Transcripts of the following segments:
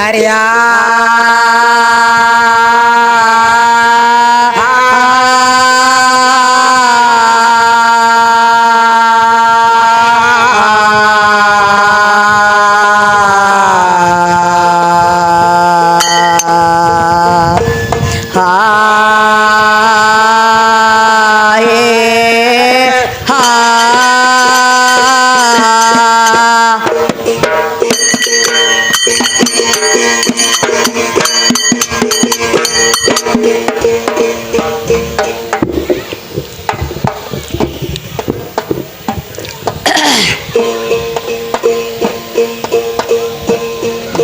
Arya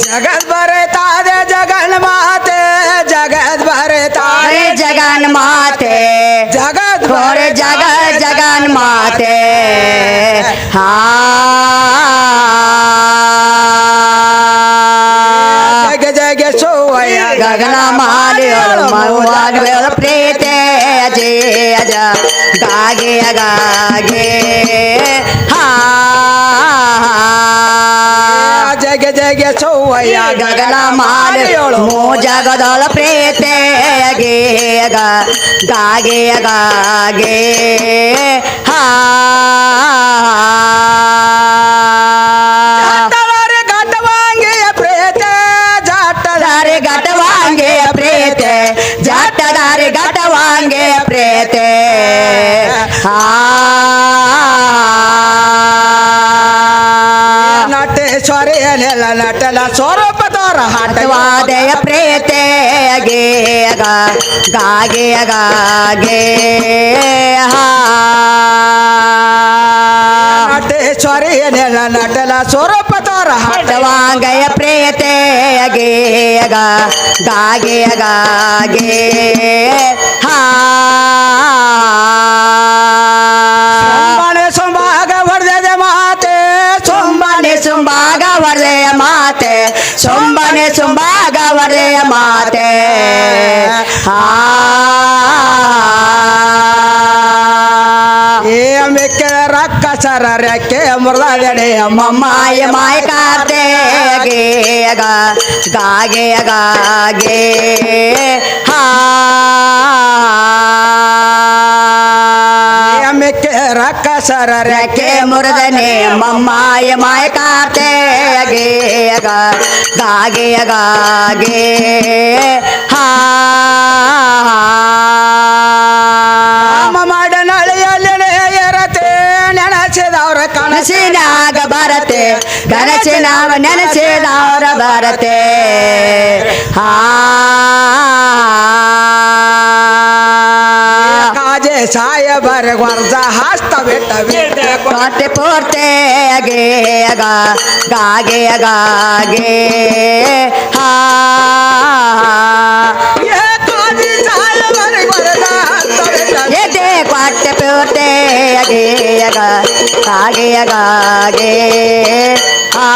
जगत भरता दे जगन माते जगत भरता अरे जगन माते जगत थोड़े जगत जगन माते हाँ जग जग सोया गगना माले और महुआग वेल प्रीते अजे अजा गागे गागे हाँ जग जग सोया गगना माल मो जगदल प्रीते गे गागे गागे हाँ तलारे घटवांगे प्रेत जाटदारे घटवांगे प्रेत जाटदारे घटवांगे प्रेत हाँ नटेश्वरी नेला नटला स्वरूप तोर हटवादय प्रेते गे गागे गागे हाँ नटेश्वरी नेला नटला स्वरूप तोर हटवांगय प्रेते गे गागे गागे हाँ संभाग वर्दे माते सोंबने सुंबाग वर्दे माते सोंबने सुंबाग वर्दे माते हाँ ये मेके रक्का सर रखे मुर्दादे माय माय काते गे गागे गागे हाँ मेके रक्का सर रखे मुर्दने मम्माय माय काते गे गागे गागे हाँ ಮಾಡ ನಳೆಯಲ್ಲಿ ಎರತೆ ನೆನಸಿದವ್ರ ಕನಸಿನಾಗ ಬರತೆ ಕನಸಿನಾಗ ನೆನಸಿದವರ ಬರತೆ ಹಾ ಕಾಜೆ ಸಾಯಬರ ವರ್ಜ ಹಾಸ್ತ ಬೆಟ್ಟ ಕೋಟೆ ಪೋರ್ತೆ ಅಗೆ ಗಾಗೆ ಗಾಗೆ ಹಾ ಕಾಜೆ ಸಾಯಬರ ವರ್ಜ ಹಾಸ್ತ ಬೆಟ್ಟ ಎದೆ ಕೋಟೆ ಪೋರ್ತೆ ಅಗೆ ಗಾಗೆ ಗಾಗೆ ಹಾ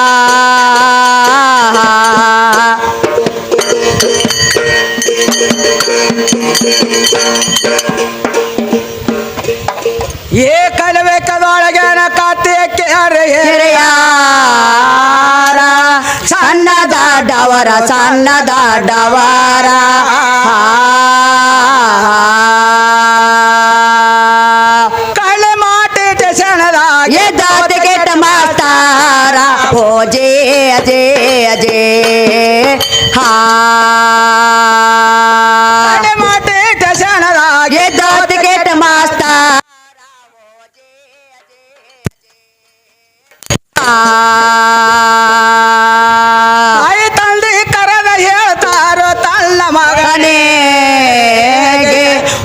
ಏ ಕಲಬೇಕದೊಳಗೇನ ಕಾತೆ ಕೇರೆ ಹಿರಿಯಾರ ಸಣ್ಣ ದೊಡ್ಡವರ ಸಣ್ಣ ದೊಡ್ಡವರ ಕಳೆ ಮಾಟಿ ಟೆಸಣದಾಗ ಎದ್ದಾತಿ ಕೆಟ್ಟ ಮಾಸ್ತಾರ ಓ ಜೇ ಅಜೇ ಅಜೇ ಹಾ ಕಳೆ ಮಾಟಿ ಟೆಸಣದಾಗ ಎದ್ದಾತಿ ಕೆಟ್ಟ ಮಾಸ್ತಾರ ತಾಯಿ ತಂದೆ ಕರೆದ ಹೇಳ್ತಾರೋ ತನ್ನ ಮಗನೇಗೆ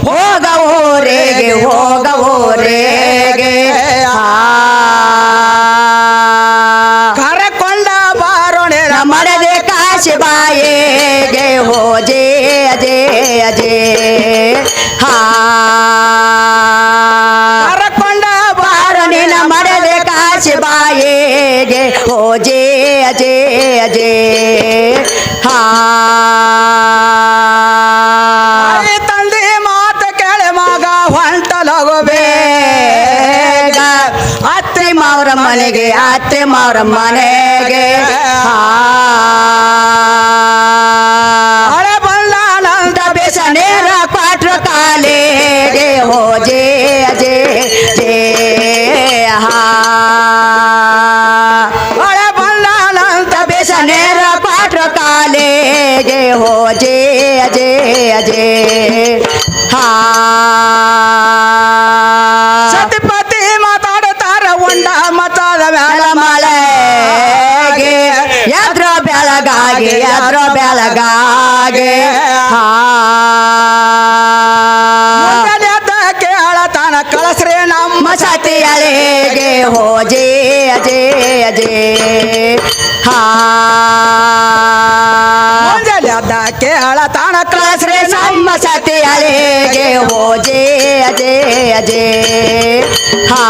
ಹೋಗ ಊರಿಗೆ ಹೋಗ ಊರಿಗೆ ಕರಕೊಂಡ ಬಾರೋಣೆ ಮಡದೆ ಕಾಶಿ ಬಾಯಿಗೆ ಹೋಜೆ ಅಜೇ ಅಜೇ ಹಾ ಕರಕೊಂಡ ಬಾರನಿನ ಮಡದೆ ಕಾಶಿ ಬಾಯಿಗೆ ಹೋಜೆ ಅಜೇ ಅಜೇ ಹಾ ತಾಯಿ ತಂದೆ ಮಾತು ಕೇಳಿ ಮಗ ಹೊಂಟ ಲಗೋಬೇಗ ಅತ್ತೆ ಮಾವರ ಮನೆಗೆ ಅತ್ತೆ ಮಾವರ ಮನೆಗೆ ಹಳೆ ಬಂದಾನಂದ ಬೇಸನೇರ ಕ್ವಾಟ್ರ ಕಾಲೆಗೆ ಹೋಜೆ ಅಜೇ ಜೇ ಹಾ ಹಳೆ ಬಂದಾನಂದ ಬೇಸನೇರ ಕ್ವಾಟ್ರ ಕಾಲೆಗೆ ಹೋಜೆ ಅಜೇ ಅಜೇ ಹಾ ಸತಿಪತಿ ಮಾತಾಡುತ್ತಾರ ಉಂಡ ಮತದ ಮ್ಯಾಲ ಮಳೆಗೆ ಎದ್ರ ಬೆಳಗಾಗಿ ಎದ್ರ ಬೆಳಗಾಗಿ ಹಾ ಮುಂಜಾನೆದ್ದ ಕೇಳತಾನ ಕಳಸ್ರಿ ನಮ್ಮ ಸತಿ ಅಲೆಗೆ ಹೋಜೆ ಅಜೇ ಅಜೇ ಹಾ ಮುಂಜಾನೆದ್ದ ಕೇಳತಾನ ಕಳಸ್ರೆ ನಮ್ಮ ಸತಿ ಅಲೆಗೆ ಹೋಜೆ ಅಜೇ ಅಜೇ ಹಾ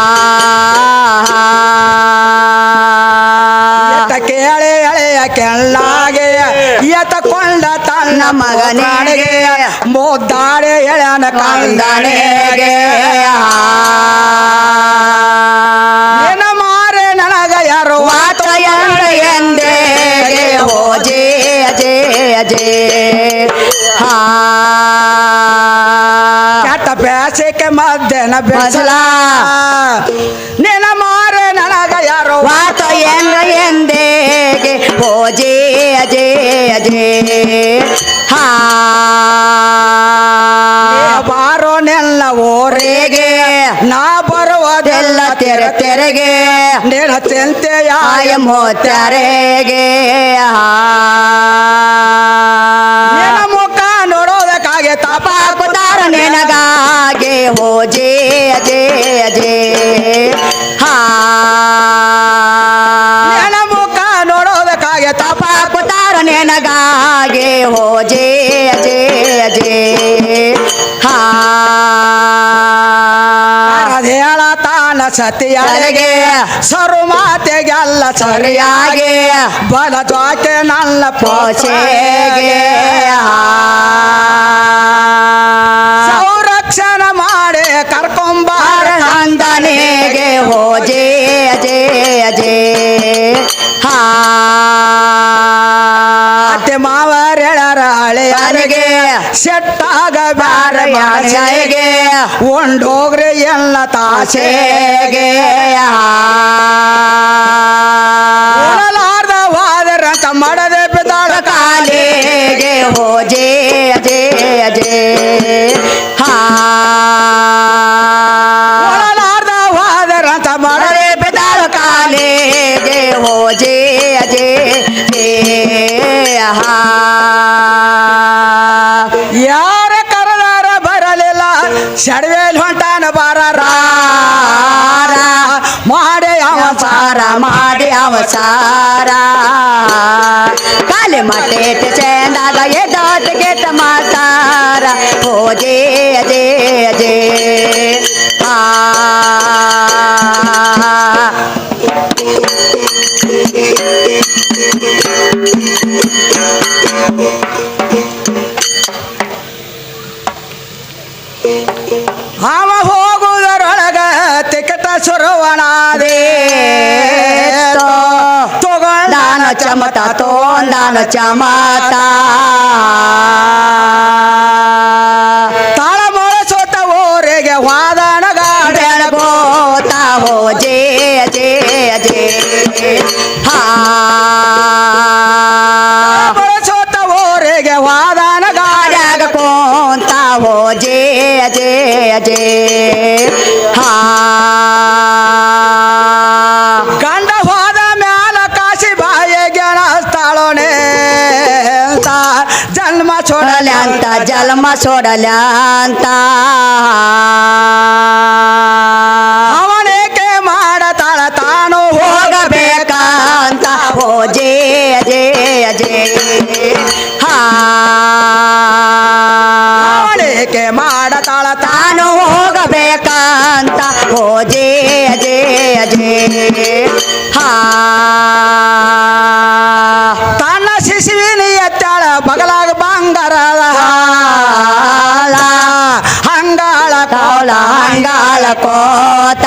ಎತ್ತ ಕೇಳಿ ಎಳೆಯ ಕೆಳ್ಳಾಗೆ ಎತ್ತಕೊಂಡ ತನ್ನ ಮಗನಿಗೆ ಮುದ್ದಾಡೆ ಎಳೆಯನ ಕಂದನೆಗೆ ನಿನ್ನ ಮಾರೆ ನನಗ ಯಾರು ವಾತ ಎಂದೆಗೆ ಹೋಜೆ ಅಜೇ ಅಜೇ ಹಾ ಕೆಟ್ಟ ಬ್ಯಾಸಿಗೆ ಮಧ್ಯಾಹ್ನ ಮಸಲ ನಿನ್ನ ಮಾರೆ ನನಗ ಯಾರು ವಾತ ಎಂದೆಗೆ ಹೋಜೆ ಅಜೇ ಅಜೇ ಹಾ ಬಾರೋ ನೆಲ್ಲ ಓರೆಗೆ ನಾ ಬರುವುದೆಲ್ಲ ಎಲ್ಲ ತೆರೆ ತೆರೆಗೆ ನಿನ್ನ ಚಿಂತೆಯ ಆಯ ಮೋತ್ಯಾರೆಗೆ ನಿನ್ನ ಮುಖ ನೋಡೋದಕ್ಕಾಗಿ ತಪ ಪಾಪದಾರ ನೆನಗಾಗೆ ಹೋಜೆ ಅಜೇ ಅಜೇ ಹಾ ನಿನ್ನ ಮುಖ ನೋಡೋದಕ್ಕಾಗಿ ತಪ ಪಾಪದಾರ ನೆನಗಾಗೆ ಹೋಜೆ ಅಜೇ ಅಜೇ ಹಾ ಹೇಳತಾನ ಸತಿಯರಿಗೆ ಸರು ಮಾತೆಗೆಲ್ಲ ಸರಿಯಾಗಿ ಸರಿಯಾಗಿ ಬಲ ದ್ವಾಕೆ ನನ್ನ ಪೋಷೆಗೆ ಸಂರಕ್ಷಣೆ ಮಾಡಿ ಕರ್ಕೊಂಬಾರ ನಂದನೆಗೆ ಹೋಜೆ ಅಜೇ ಅಜೇ ಹಾ ಅತ್ತೆ ಮಾವರೆಳರ ಹಳೆಯರಿಗೆ ಯಾರಿಗೆ ಸೆಟ್ಟಾಗ ಬ್ಯಾರ ಯಾರಿಗೆ ಉಂಡೋಗ್ರಿ ಎಲ್ಲ ತಾಸೆಗೆ ಉಳಲಾರ್ದ ವಾದರಂತ ಮಾಡದೆ ಬಿದ್ದಾಳ ಕಾಲಿಗೆ ಹೋಜೆ ಅಜೇ ಅಜೇ ಹಾ ಉಳಲಾರ್ದ ವಾದರಂತ ಮಾಡದೆ ಮರರೆ ಬೆದಾಳ ಕಾಲಿಗೆ ಹೋಜೆ ಅಜೇ ಹಾ ಯಾರ ಕರೆದಾರ ಬರಲಿಲ್ಲ ಶಡ್ವೇಲ್ ಹೊಂಟಾನ ಬಾರ ಮಾಡಿ ಅವಸಾರ ಮಾಡಿ ಅವಸಾರ ಕಾಲಿ ಮಟ್ಟೆ ಚಂದಾಗ ಎದಾಟ ಕೆಟ್ಟ ಮಾತಾರ ಹೋಜೆ ಅಜೇ ಅಜೇ ಹಾ ಮಮತ ತೋಂದಾನ ಚಮತ ತಾಳಮೋಳ ಸೋತ ಓರೆಗೆ ವಾದನ ಗಾಡೆ ಗೋತ ಹೋ ಜಯ ಜಯ ಜಯ ಹಾ ತಾಳಮೋಳ ಸೋತ ಓರೆಗೆ ವಾದನ ಗಾಡ್ಯಾಗ ಕೋಂತ ಹೋ ಜಯ ಜಯ ಜಯ ಹಾ ಗಂಡ ಹೋದ ಮ್ಯಾಲ ಕಾಶಿ ಬಾಯಿಗೆ ನಸ್ತಾಳೋನೆ ಜನ್ಮ ಸೋಡಲೆ ಅಂತ ಜನ್ಮ ಸೋಡಲೆ ಅಂತ ಅವನೇಕೆ ಮಾಡತಾಳ ತಾನು ಹೋಗಬೇಕಂತ ಹೋ ಜಯ ಜಯ ಜಯ ಹಾ ಅವನೇಕೆ ಮಾಡತಾಳ ತಾನು ಹೋಗಬೇಕಂತ ಹೋ ಜಯ ಜಯ ಜಯ ಹಾ ತನ್ನ ಶಿಶುವಿನ ಎತ್ತಾಳ ಬಗಲಾಗ ಬಂಗಾರದ ಹಾಲ ಹಂಗಾಳ ಕೌಲ ಹಂಗಾಳ ಕೋತ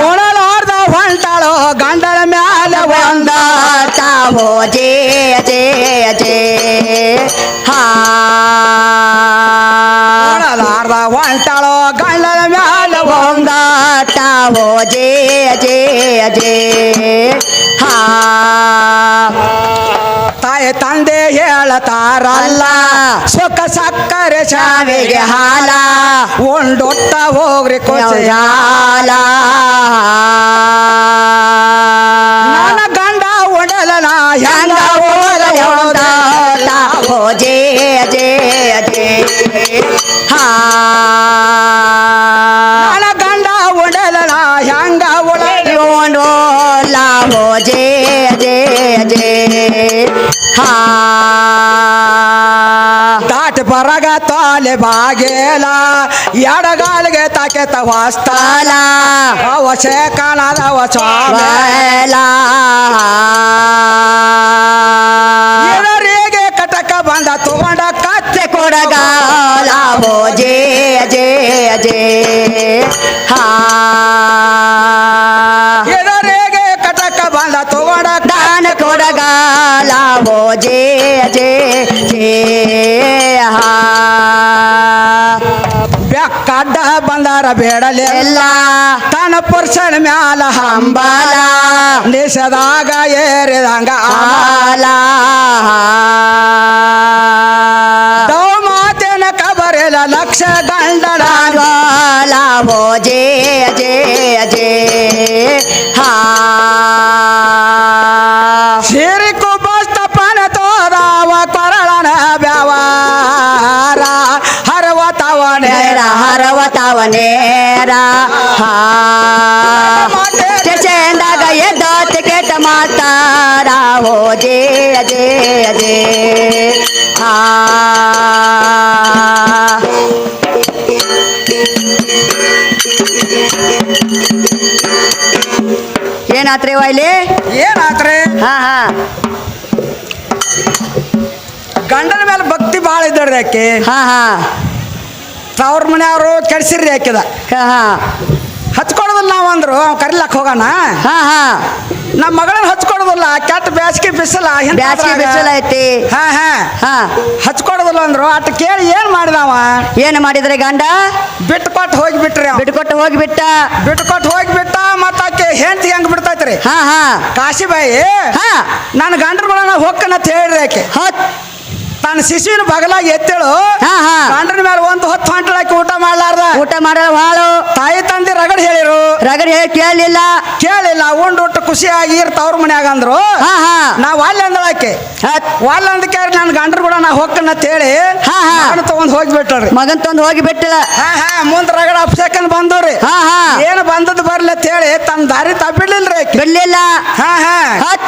ಉಣಲಾರ್ದ ಹೊಂಟಾಳೋ ಗಂಡನ ಮ್ಯಾಲ ಒಂದ ಹೋ ಜಯ ಜಯ ಜಯ ಹಾ ಉಣಲಾರ್ದ ಹೊಂಟಾಳೋ ಗಂಡನ ಮ್ಯಾಲ ಒಂದ ಒಂದಾಟ ಹೋ ಜಯ ಜಯ ಜಯ ಹಾ ತಾಯಿ ತಂದೆ ಹೇಳತಾರಲ್ಲ ಸುಖ ಸಕ್ಕರೆ ಸಾವಿಗೆ ಶಾವಿಗೆ ಹಾಲ ಉಂಡೊಟ್ಟ ಹೋಗ್ರಿ ಕೊಚ್ಚೆಯ ಹಾಲ ನನ್ನ ಗಂಡ ಉಡಲನ ಹೆಂಗ ಹೋಗಲಿ ಹೋಗಲಿ ಒಂದಾಟ ಹೋ ಜಯ ಜಯ ಜಯ ಹಾ ನನ್ನ ಗಂಡ ಉಡಲನ ಹೆಂಗ ಉಡಲಿ ಹೋ ಜಯ ಜಯ ಜಯ ಹಾ ದಾಟ ಬರಗ ತಾಲೆ ಬಾಗೇಲ ಎಡಗಾಲಿಗೆ ತಾಕೆತ ವಾಸ್ತಾಲ ತಾಲ ಅವಶೆ ಕಾಣದವ ಸ್ವಾಮಿ ಬಲ ಇವರಿಗೆ ಕಟಕ ಬಂದ ತಗೊಂಡ ಕತ್ತೆ ಕೊಡಗಾಲ ಹೋ ಜಯ ಜಯ ಜಯ ಹಾ ಇವರಿಗೆ ಕಟಕ ಬಂದ ತಗೊಂಡ ದಾನ ಕೊಡಗಾಲ ಹೋ ಜಯ ಜಯ ಜಯ ಹಾ ಬೆಕ್ಕಡ್ಡ ಬಂದಾರ ಬೇಡಲೆ ಎಲ್ಲ ತನ್ನ ಪುರುಷನ ಮ್ಯಾಲ ಹಂಬಲ ನಿಷದಾಗ ಏರಿದಂಗ ಹಾಲ ದವ ಮಾತೇನ ಕಬರೆಲ ಲಕ್ಷ ಗಂಡನ ಗಾಲ ಹೋ ಜಯ ಜಯ ಜಯ ಹಾ ಸಿರಿಕು ಬಸ್ತಪನ ತೋದಾವ ಕೊರಳನ ವ್ಯವಹಾರ ಹರವತವನೆ ನೇರ ಹರವತವ ನೇರ ಹಾ ಚಂದಾಗ ಎದ್ದೋತ್ ಕೆಟ್ಟ ಮಾತಾರ ಹೋ ಜಯ ಜಯ ಜಯ ಹಾ ಏನಾತ್ರಿ ವೈಲಿ ಏನಾತ್ರಿ ಹಾ ಹಾ ಗಂಡನ ಮೇಲೆ ಭಕ್ತಿ ಭಾಳ ಇದ್ದಾಳ್ರಿ ಆಕೆ ಹಾ ಹಾ ಅವ್ರ ಮನೆಯವರು ಕೆಡ್ಸಿರ್ರಿ ಆಕಿದ ಹಾ ಹಚ್ಕೊಡೋದಿಲ್ಲ ನಾವು ಅಂದ್ರು ಅವ್ ಕರಿಲಕ್ ಹೋಗೋಣ ಹಾ ಹಾ ನಮ್ಮ ಮಗಳನ್ನ ಹಚ್ಕೊಡೋದಿಲ್ಲ ಕೆಟ್ಟ ಬೇಸಿಗೆ ಬಿಸಿಲ ಬ್ಯಾಸ್ಗೆ ಬಿಸಿಲು ಐತಿ ಹಾ ಹಾ ಹಾ ಹಚ್ಕೊಡೋದಿಲ್ಲ ಅಂದ್ರು ಅಟ್ ಕೇಳಿ ಏನ್ ಮಾಡಿದವ ಏನು ಮಾಡಿದ್ರಿ ಗಂಡ ಬಿಟ್ಟು ಕೊಟ್ಟು ಹೋಗಿಬಿಟ್ರಿ ಅವ ಬಿಟ್ಕೊಟ್ಟು ಹೋಗಿಬಿಟ್ಟ ಬಿಟ್ಟು ಕೊಟ್ಟು ಹೋಗಿಬಿಟ್ಟ ಮತ್ತ ಆಕೆ ಹೆಂಡತಿ ಹೆಂಗ್ ಬಿಡ್ತೈತ್ರಿ ಹಾ ಹಾ ಕಾಶಿಬಾಯಿ ಹಾ ನನ್ನ ಗಂಡರುಗಳನ್ನ ಹೊಕ್ಕನಂತ ಹೇಳ್ರಿ ಆಕೆ ಹೊತ್ ತನ್ನ ಶಿಶುವಿನ ಬಗಲಾಗಿ ಎತ್ತೇಳು ಹಾ ಹಾ ಗಂಡನ ಮೇಲೆ ಒಂದು ಹೊತ್ತು ಹೊಂಟಳಾಕಿ ಊಟ ಮಾಡ್ಲಾರ್ದ ಊಟ ಮಾಡೋ ಹಾಳು ತಾಯಿ ತಂದೆ ರಗಡ್ ಹೇಳಿರು ರಗಡ್ ಹೇಳಿ ಕೇಳಲಿಲ್ಲ ಕೇಳಿಲ್ಲ ಉಂಡು ಖುಷಿಯಾಗಿ ಇರ್ತಾವ್ರ ಮನ್ಯಾಗ ಅಂದ್ರು ಹಾ ಹಾ ನಾವ್ ಅಲ್ಲಿ ಅಂದಳಾಕೆ ಹತ್ ವಾಲ್ ಅಂದಕ್ಕೆ ನನ್ನ ಗಂಡರು ಕೂಡ ನಾ ಹೊಕ್ಕನಂತ ಹೇಳಿ ಹಾ, ಹಾ. ನಾನು ತಗೊಂಡ್ ಹೋಗ್ಬಿಟ್ರಿ ಮಗನ್ ತಂದು ಹೋಗಿ ಬಿಟ್ಟಿಲ್ಲ ಹಾ ಹಾ ಮುಂದ್ ರಗಡ ಅಪ್ಸೇಕನ್ ಬಂದವ್ರಿ ಹಾ ಹಾ ಏನ್ ಬಂದದ್ ಬರ್ಲಿ ಅಂತ ಹೇಳಿ ತನ್ನ ದಾರಿ ತಪ್ಪಿಡ್ಲಿಲ್ರಿ ಆಕಿ ಬಿಡ್ಲಿಲ್ಲ ಹಾ ಹಾ ಹತ್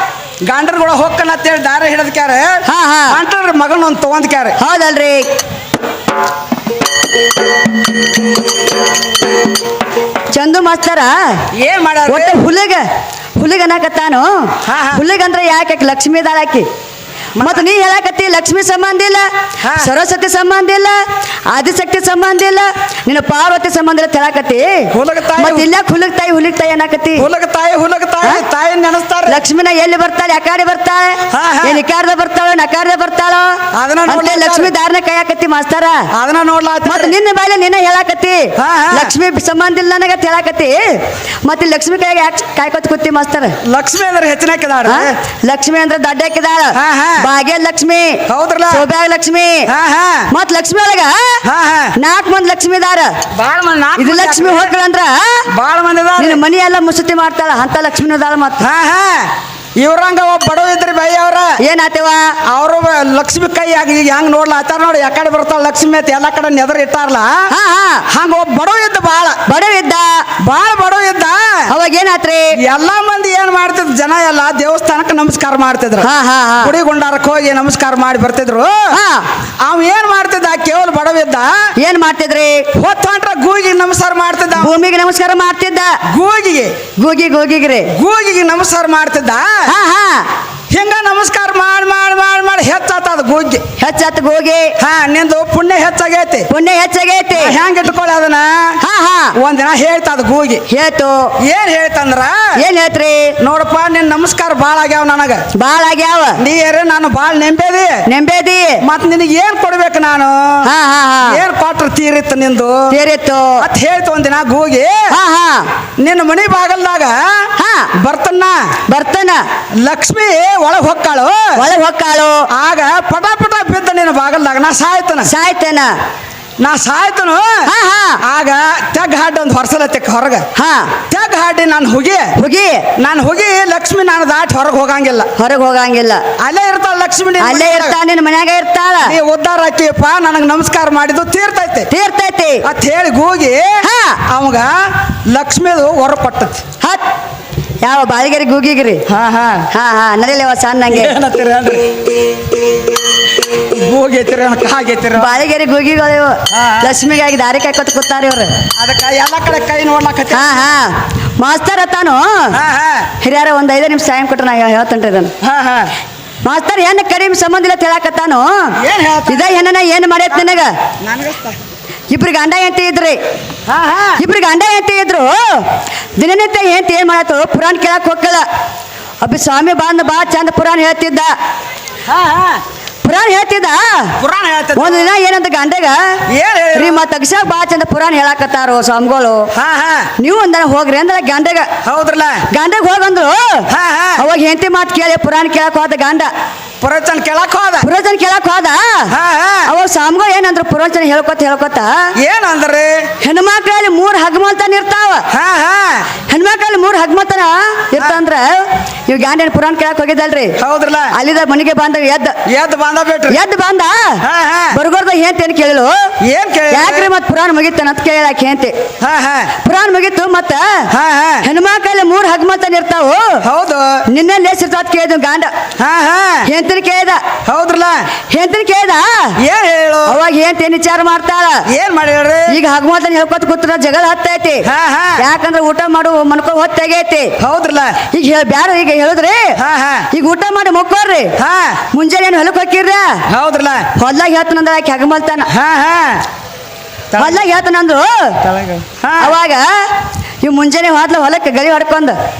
ಗಂಡರು ಕೂಡ ಹೊಕ್ಕನಂತ ಹೇಳಿ ದಾರಿ ಹಿಡಿದ್ಕ್ಯಾರ ಹಾ ಹಾ ಅಂಟ್ರಿ ಮಗನ ಒಂದು ತಗೊಂಡ್ಕ್ಯಾರ ಹೌದಲ್ರಿ ಚಂದು ಮಾಸ್ತರ ಏನ್ ಮಾಡ್ಯಾರ ಒಟ್ಟ ಹುಲಿಗ ಅನ್ನಕತ್ತಾನು ಹಾ, ಹಾ. ಹುಲಿಗಂದ್ರೆ ಯಾಕೆ ಲಕ್ಷ್ಮೀ ದಾಳಾಕಿ ಮತ್ತ ನೀ ಹೇಳಕತ್ತಿ ಲಕ್ಷ್ಮಿ ಸಂಬಂಧ ಇಲ್ಲ, ಹಾ. ಸರಸ್ವತಿ ಸಂಬಂಧ ಇಲ್ಲ, ಆದಿಶಕ್ತಿ ಸಂಬಂಧ ಇಲ್ಲ, ನಿನ್ನ ಪಾರ್ವತಿ ಸಂಬಂಧ ಇಲ್ಲ ಹೇಳಕತ್ತಿ. ಹುಲಗ ತಾಯಿ ಮತ್ತ ಇಲ್ಲ ಹುಲಿಗ್ ತಾಯಿ ಅನ್ನಕತ್ತಿ. ಹುಲಗ ತಾಯಿ ಹಾ? ತಾಯಿ ನೆನಸ್ತಾರ. ಲಕ್ಷ್ಮಿನ ಎಲ್ಲಿ ಬರ್ತಾಳೆ, ಅಕಾಡೆ ಬರ್ತಾಳೆ, ಹಾ, ಹಾ. ಏನ್ ಇಕಾರ್ದ ಬರ್ತಾಳ ನಕಾರ್ದ ಬರ್ತಾಳೋ ಅದನ್ನ ಅಂತ ನೋಡ್ಲಾತಾರ. ಲಕ್ಷ್ಮಿ ದಾರನ ಕೈಯಾಕತ್ತಿ ಮಾಸ್ತಾರ. ಅದನ್ನ ನೋಡ್ಲಾತ. ಮತ್ತ ನಿನ್ನ ಬಾಯಿಲೆ ನಿನ್ನ ಹೇಳಾಕತ್ತಿ ಹಾ, ಹಾ. ಲಕ್ಷ್ಮಿ ಸಂಬಂಧ ಇಲ್ಲ ನನಗ ಹೇಳಾಕತ್ತಿ. ಮತ್ತೆ ಲಕ್ಷ್ಮಿ ಕೈಯಾಗ ಯಾಕೆ ಕಾಯ್ಕೊತ ಕೂತಿ ಮಾಸ್ತಾರ? ಲಕ್ಷ್ಮಿ ಅಂದ್ರೆ ಹೆಚ್ಚಿನಕ್ಕಿದಾಳ. ಹಾ? ಲಕ್ಷ್ಮಿ ಅಂದ್ರೆ ದೊಡ್ಡಕ್ಕಿದಾಳ, ಹಾ, ಹಾ. ಭಾಗ್ಯ ಲಕ್ಷ್ಮಿ, ಹೌದ್ರಲ್ಲ. ಸೌಭಾಗ್ಯ ಲಕ್ಷ್ಮಿ. ಹಾ ಹಾ ಮತ್ ಲಕ್ಷ್ಮಿ ಒಳಗ ಹಾ ಹಾ 4 ಮಂದಿ ಲಕ್ಷ್ಮಿ ದಾರ. ಬಾಳ ಮಂದಿ ಇದು ಲಕ್ಷ್ಮಿ ಹೋಗ್ಗಳಂದ್ರ ಬಾಳ ಮಂದಿ ಅದಾರ. ನಿನ್ನ ಮನಿ ಎಲ್ಲ ಮುಸುತಿ ಮಾಡ್ತಾಳ ಅಂತ ಲಕ್ಷ್ಮಿ ಅದಾಳ. ಮತ್ತ ಹಾ ಹಾ ಇವ್ರಂಗ ಒಬ್ಬ ಬಡವ ಇದ್ರಿ ಬೈ ಅವ್ರ ಏನಾತೇವ ಅವರು ಲಕ್ಷ್ಮಿ ಕೈ ಈಗ ಹೆಂಗ್ ನೋಡ್ಲಾತಾರ ನೋಡಿ. ಯಾಕಡೆ ಬರ್ತಾಳ ಲಕ್ಷ್ಮಿ ಅಂತ ಎಲ್ಲಾ ಕಡೆ ನೆದರ್ ಇಟ್ಟಾರಲ್ಲ. ಹಾ ಹಾ ಹಂಗ ಒಬ್ಬ ಬಡವ ಇದ್ದ ಬಡವ ಇದ್ದ. ಬಾಳ ಬಡವ ಇದ್ದ. ಅವಾಗ ಏನಾತ್ರಿ? ಎಲ್ಲಾ ಮಂದಿ ಏನ್ ಮಾಡ್ತಿದ್ರು, ಜನ ಎಲ್ಲ ದೇವಸ್ಥಾನಕ್ಕೆ ನಮಸ್ಕಾರ ಮಾಡ್ತಿದ್ರು. ಹಾ ಹಾ ಹಾ ಗುಡಿ ಗುಂಡಾರಕ್ಕೆ ಹೋಗಿ ನಮಸ್ಕಾರ ಮಾಡಿ ಬರ್ತಿದ್ರು. ಹಾ. ಅವ್ ಏನ್ ಮಾಡ್ತಿದ್ದ, ಕೇವಲ ಬಡವಿದ್ದ. ಏನ್ ಮಾಡ್ತಿದ್ರಿ? ಹೊತ್ತೊಂಟ್ರ ಗೂಗಿಗೆ ನಮಸ್ಕಾರ ಮಾಡ್ತಿದ್ದ. ಭೂಮಿಗೆ ನಮಸ್ಕಾರ ಮಾಡ್ತಿದ್ದ. ಗೂಗಿಗೆ ಗೂಗಿಗ್ರಿ ಗೂಗಿಗೆ ನಮಸ್ಕಾರ ಮಾಡ್ತಿದ್ದ. ಹಾ ಹಾ ಹಿಂಗ ನಮಸ್ಕಾರ ಮಾಡಿ ಮಾಡಿ ಮಾಡಿ ಮಾಡಿ ಹೆಚ್ಚಾತದ ಗೂಗಿ. ಹೆಚ್ಚತ್ ಗೋಗಿ. ಹಾ ನಿಂದು ಪುಣ್ಯ ಹೆಚ್ಚಾಗೈತಿ. ಪುಣ್ಯ ಹೆಚ್ಚಾಗೈತಿ. ಹೆಂಗ್ ಇಟ್ಕೊಳ್ಳಿ ಅದನ್ನ. ಹಾ ಹಾ ಒಂದಿನ ಹೇಳ್ತದ ಗೂಗಿ. ಹೇಳ್ತು. ಏನ್ ಹೇಳ್ತಂದ್ರ, ಏನ್ ಹೇಳ್ತ್ರಿ? ನೋಡಪ್ಪ ನಿನ್ ನಮಸ್ಕಾರ ಬಾಳ ಆಗ್ಯಾವ ನನಗ. ಬಾಳ ಆಗ್ಯಾವ. ನೀರೇ ನಾನು ಬಾಳ ನೆಂಬೇದಿ. ನೆಂಬೇದಿ. ಮತ್ ನಿನಗೆ ಏನ್ ಕೊಡ್ಬೇಕು ನಾನು? ಹಾ ಹಾ ಹಾ ಏನ್ ಕೊಟ್ರ ತೀರಿತ್ತು ನಿಂದು ಸೇರಿತ್ತು. ಅತ್ ಹೇಳ್ತು ಒಂದಿನ ಗೂಗಿ. ಹಾ ಹಾ ನಿನ್ನ ಮನಿ ಬಾಗಲ್ದಾಗ ಹಾ ಬರ್ತನ್ನ ಬರ್ತಾನ. ಲಕ್ಷ್ಮಿ ಒಳಗ್ ಹೊಕ್ಕಾಳು. ಒಳಗ್ ಹೊಕ್ಕಾಳು. ಆಗ ಪಟ ಪಟ ಬಿದ್ದ ನಿನ್ನ ಬಾಗಲ್ದಾಗ ನಾ ಸಾಯ್ತನ. ಸಾಯ್ತೇನ. ನಾ ಸಾಯ್ತನು. ಹಾ ಹಾ ಆಗ ತೆಗ್ ಹಾಡಿ ಒಂದು ಹೊರಸಲತ್ತಿಕ್ ಹೊರಗ. ಹಾ ತೆಗ್ ಹಾಡಿ ನಾನು ಹುಗಿ ಲಕ್ಷ್ಮಿ ನಾನು ದಾಟಿ ಹೊರಗೆ ಹೋಗಂಗಿಲ್ಲ. ಹೊರಗ್ ಹೋಗಂಗಿಲ್ಲ. ಅಲ್ಲೇ ಇರ್ತಾಳ ಲಕ್ಷ್ಮಿ. ನಿನ್ ಅಲ್ಲೇ ಮನ್ಯಾಗ. ಇರ್ತಾಳ, ನಿನ್ನ ಮನ್ಯಾಗ ಇರ್ತಾಳ. ನೀ ಉದ್ದಾರ ಹಾಕಿಯಪ್ಪ, ನನಗ್ ನಮಸ್ಕಾರ ಮಾಡಿದ್ದು ತೀರ್ತೈತಿ ತೀರ್ತೈತಿ ಅತ್ ಹೇಳಿ ಗೂಗಿ ಹಾ. ಅವಾಗ ಲಕ್ಷ್ಮಿದು ಹೊರ ಕೊಟ್ಟತಿ. ಹತ್ ಯಾವ ಬಾಳಿಗೆರಿ ಗೂಗಿಗ್ರಿ? ಹಾ ಹಾ ಹಾ ಹಾ ನಡಿಲೇವ ಸಣ್ಣಂಗೆ. ಏನತ್ತೀರಿ ಅನ್ರಿ? ಗೂಗಿ ಐತಿರಿ ಕಾಗೈತಿರಿ. ಬಾಳಿಗೆರಿ ಗೂಗಿಗಳು ಹಾ. ಲಕ್ಷ್ಮಿಗಾಗಿ ದಾರಿ ಕಾಯ್ಕೊತ ಕೂತಾರ ಇವ್ರು. ಅದಕ್ಕ ಎಲ್ಲ ಕಡೆ ಕೈ ನೋಡ್ಲಾಕತ್ತಿ. ಹಾ ಹಾ ಮಾಸ್ತರ್ ತಾನು ಹಾ ಹಾ ಹಿರಿಯರ ಒಂದ್ 5 ನಿಮಿಷ ಟೈಮ್ ಕೊಟ್ರೆ ನಾ ಹೇಳ್ತೇನ್ರಿ ಇದನ್ನ. ಹಾ ಹಾ ಮಾಸ್ತರ್ ಹೆಣ್ಣು ಕಡಿಮೆ ಸಂಬಂಧ ಇಲ್ಲ ಹೇಳಕತ್ತಾನು. ಏನ್ ಹೇಳ್ತಾನ? ಇದ ಹೆಣ್ಣನ ಏನ್ ಮಾಡೈತ್ ನಿನಗ? ನನಗಸ್ತ. ಇಬ್ರು ಗಂಡ ಹೆಂಡತಿ ಇದ್ರಿ. ಹಾ ಹಾ ಇಬ್ರು ಗಂಡ ಹೆಂಡತಿ ಇದ್ರು. ದಿನನಿತ್ಯ ಹೆಂಡತಿ ಏನ್ ಮಾಡತ್ತು? ಪುರಾಣ ಕೇಳಕ್ ಹೋಗಲ್ಲ. ಅಬ್ಬಿ ಸ್ವಾಮಿ ಬಂದ್ ಬಾ ಚಂದ ಪುರಾಣ ಹೇಳ್ತಿದ್ದ. ಹಾ ಹಾ ಪುರಾಣ ಹೇಳ್ತಿದ್ದ. ಪುರಾಣ ಹೇಳ್ತದ. ಒಂದ್ ದಿನ ಏನಂತ ಗಂಡಗ, ಏನ್ ಹೇಳಿ? ರೀ ಮತ್ ಅಗಸ್ಯಾಗ ಬಾ ಚಂದ ಪುರಾಣ ಹೇಳಾಕತ್ತಾರೋ ಸ್ವಾಮಿಗಳು, ಹಾ ಹಾ ನೀವು ಒಂದನ ಹೋಗ್ರಿ ಅಂದ್ರ ಗಂಡಗ. ಹೌದ್ರಲ್ಲ. ಗಂಡಗ ಹೋಗಂದ್ರು. ಹಾ ಹಾ ಅವಾಗ ಹೆಂಡತಿ ಮಾತು ಕೇಳಿ ಪುರಾಣ ಕೇಳಕ್ ಹೋದ ಗಂಡ. ಪುರಚನ್ ಕೇಳಕ್ ಹೋದ. ಪುರೋಚನ ಕೇಳಕ್ ಹೋದ. ಹಾ ಹಾ ಅವಾಗ ಸ್ವಾಮಿಗಳು ಏನಂದ್ರು ಪುರೋಚನ ಹೇಳ್ಕೊತ ಏನ್ ಅಂದ್ರಿ? ಹೆಣ್ಮಕ್ಳಲ್ಲಿ 3 ಹಗ್ಮಲ್ತನ ಇರ್ತಾವ. ಹಾ ಹಾ ಹೆಣ್ಮಕ್ಳಲ್ಲಿ 3 ಹಗ್ಮಲ್ತನ ಇರ್ತಂದ್ರ ಇವ್ ಗಂಡನ ಪುರಾಣ ಕೇಳಕ್ ಹೋಗಿದ್ದಲ್ರಿ. ಹೌದ್ರಲ್ಲ. ಅಲ್ಲಿದ ಮನೆಗೆ ಬಂದ ಎದ್ದು ಬಂದ ಬಿಟ್ರಿ. ಎದ್ದು ಬಂದ. ಹಾ ಹಾ ಬರ್ಗೋರ್ದ ಏನ್ ಕೇಳಿಳು? ಏನ್ ಕೇಳಿ? ಯಾಕ್ರಿ ಮತ್ ಪುರಾಣ ಮುಗಿತಾನ ಅಂತ ಕೇಳಾಕ ಹೆಂತಿ. ಹಾ ಹಾ ಪುರಾಣ ಮುಗಿತು ಮತ್ತ ಹಾ ಹಾ ಹೆಣ್ಮಕ್ಳಲ್ಲಿ 3 ಹಗ್ಮಲ್ತನ ಇರ್ತಾವು. ಹೌದು. ನಿನ್ನಲ್ಲಿ ಎಷ್ಟಿರ್ತಾವ ಅಂತ ಕೇಳಿದ ಗಂಡ. ಹಾ ಹಾ ಹೆಂತಿನ ಕೇಳ್ದ. ಹೌದ್ರಲ್ಲ. ಹೆಂತಿನ ಕೇಳ್ದ. ಏನ್ ಹೇಳು? ಅವಾಗ ಏನ್ ವಿಚಾರ ಮಾಡ್ತಾಳ? ಏನ್ ಮಾಡ್ಯಾಳ್ರಿ? ಈಗ ಹಗ್ಮಲ್ತನ ಹೇಳ್ಕೊತ ಕೂತ್ರ ಜಗಳ ಹತ್ತೈತಿ. ಹಾ ಹಾ ಯಾಕಂದ್ರ ಊಟ ಮಾಡು ಮನ್ಕೋ ಹೊತ್ತಾಗೈತಿ. ಹೌದ್ರಲ್ಲ. ಈಗ ಬ್ಯಾಡ ಈಗ ಹೇಳಿದ್ರಿ. ಹಾ ಹಾ ಈಗ ಊಟ ಮಾಡಿ ಮಕ್ಕೋರ್ರಿ. ಹಾ ಮುಂಜಾನೆ ಏನು ಹೊಲಕ್ ಹೋಗಿರ್ರ? ಹೌದ್ರಲ್ಲ. ಹೊಲ್ದಾಗ ಹೇಳ್ತಾನಂದ್ರ ಆಕೆ ಹಗ್ಮಲ್ತಾನ. ಹಾ ಹಾ ಹೊಲ್ದಾಗ ಹೇಳ್ತಾನಂದ್ರು. ಹಾ ಅವಾಗ ಇವ್ ಮುಂಜಾನೆ ಹೋದ್ಲ ಹೊಲಕ್ಕೆ ಗಳಿ ಹೊಡ್ಕೊಂಡ್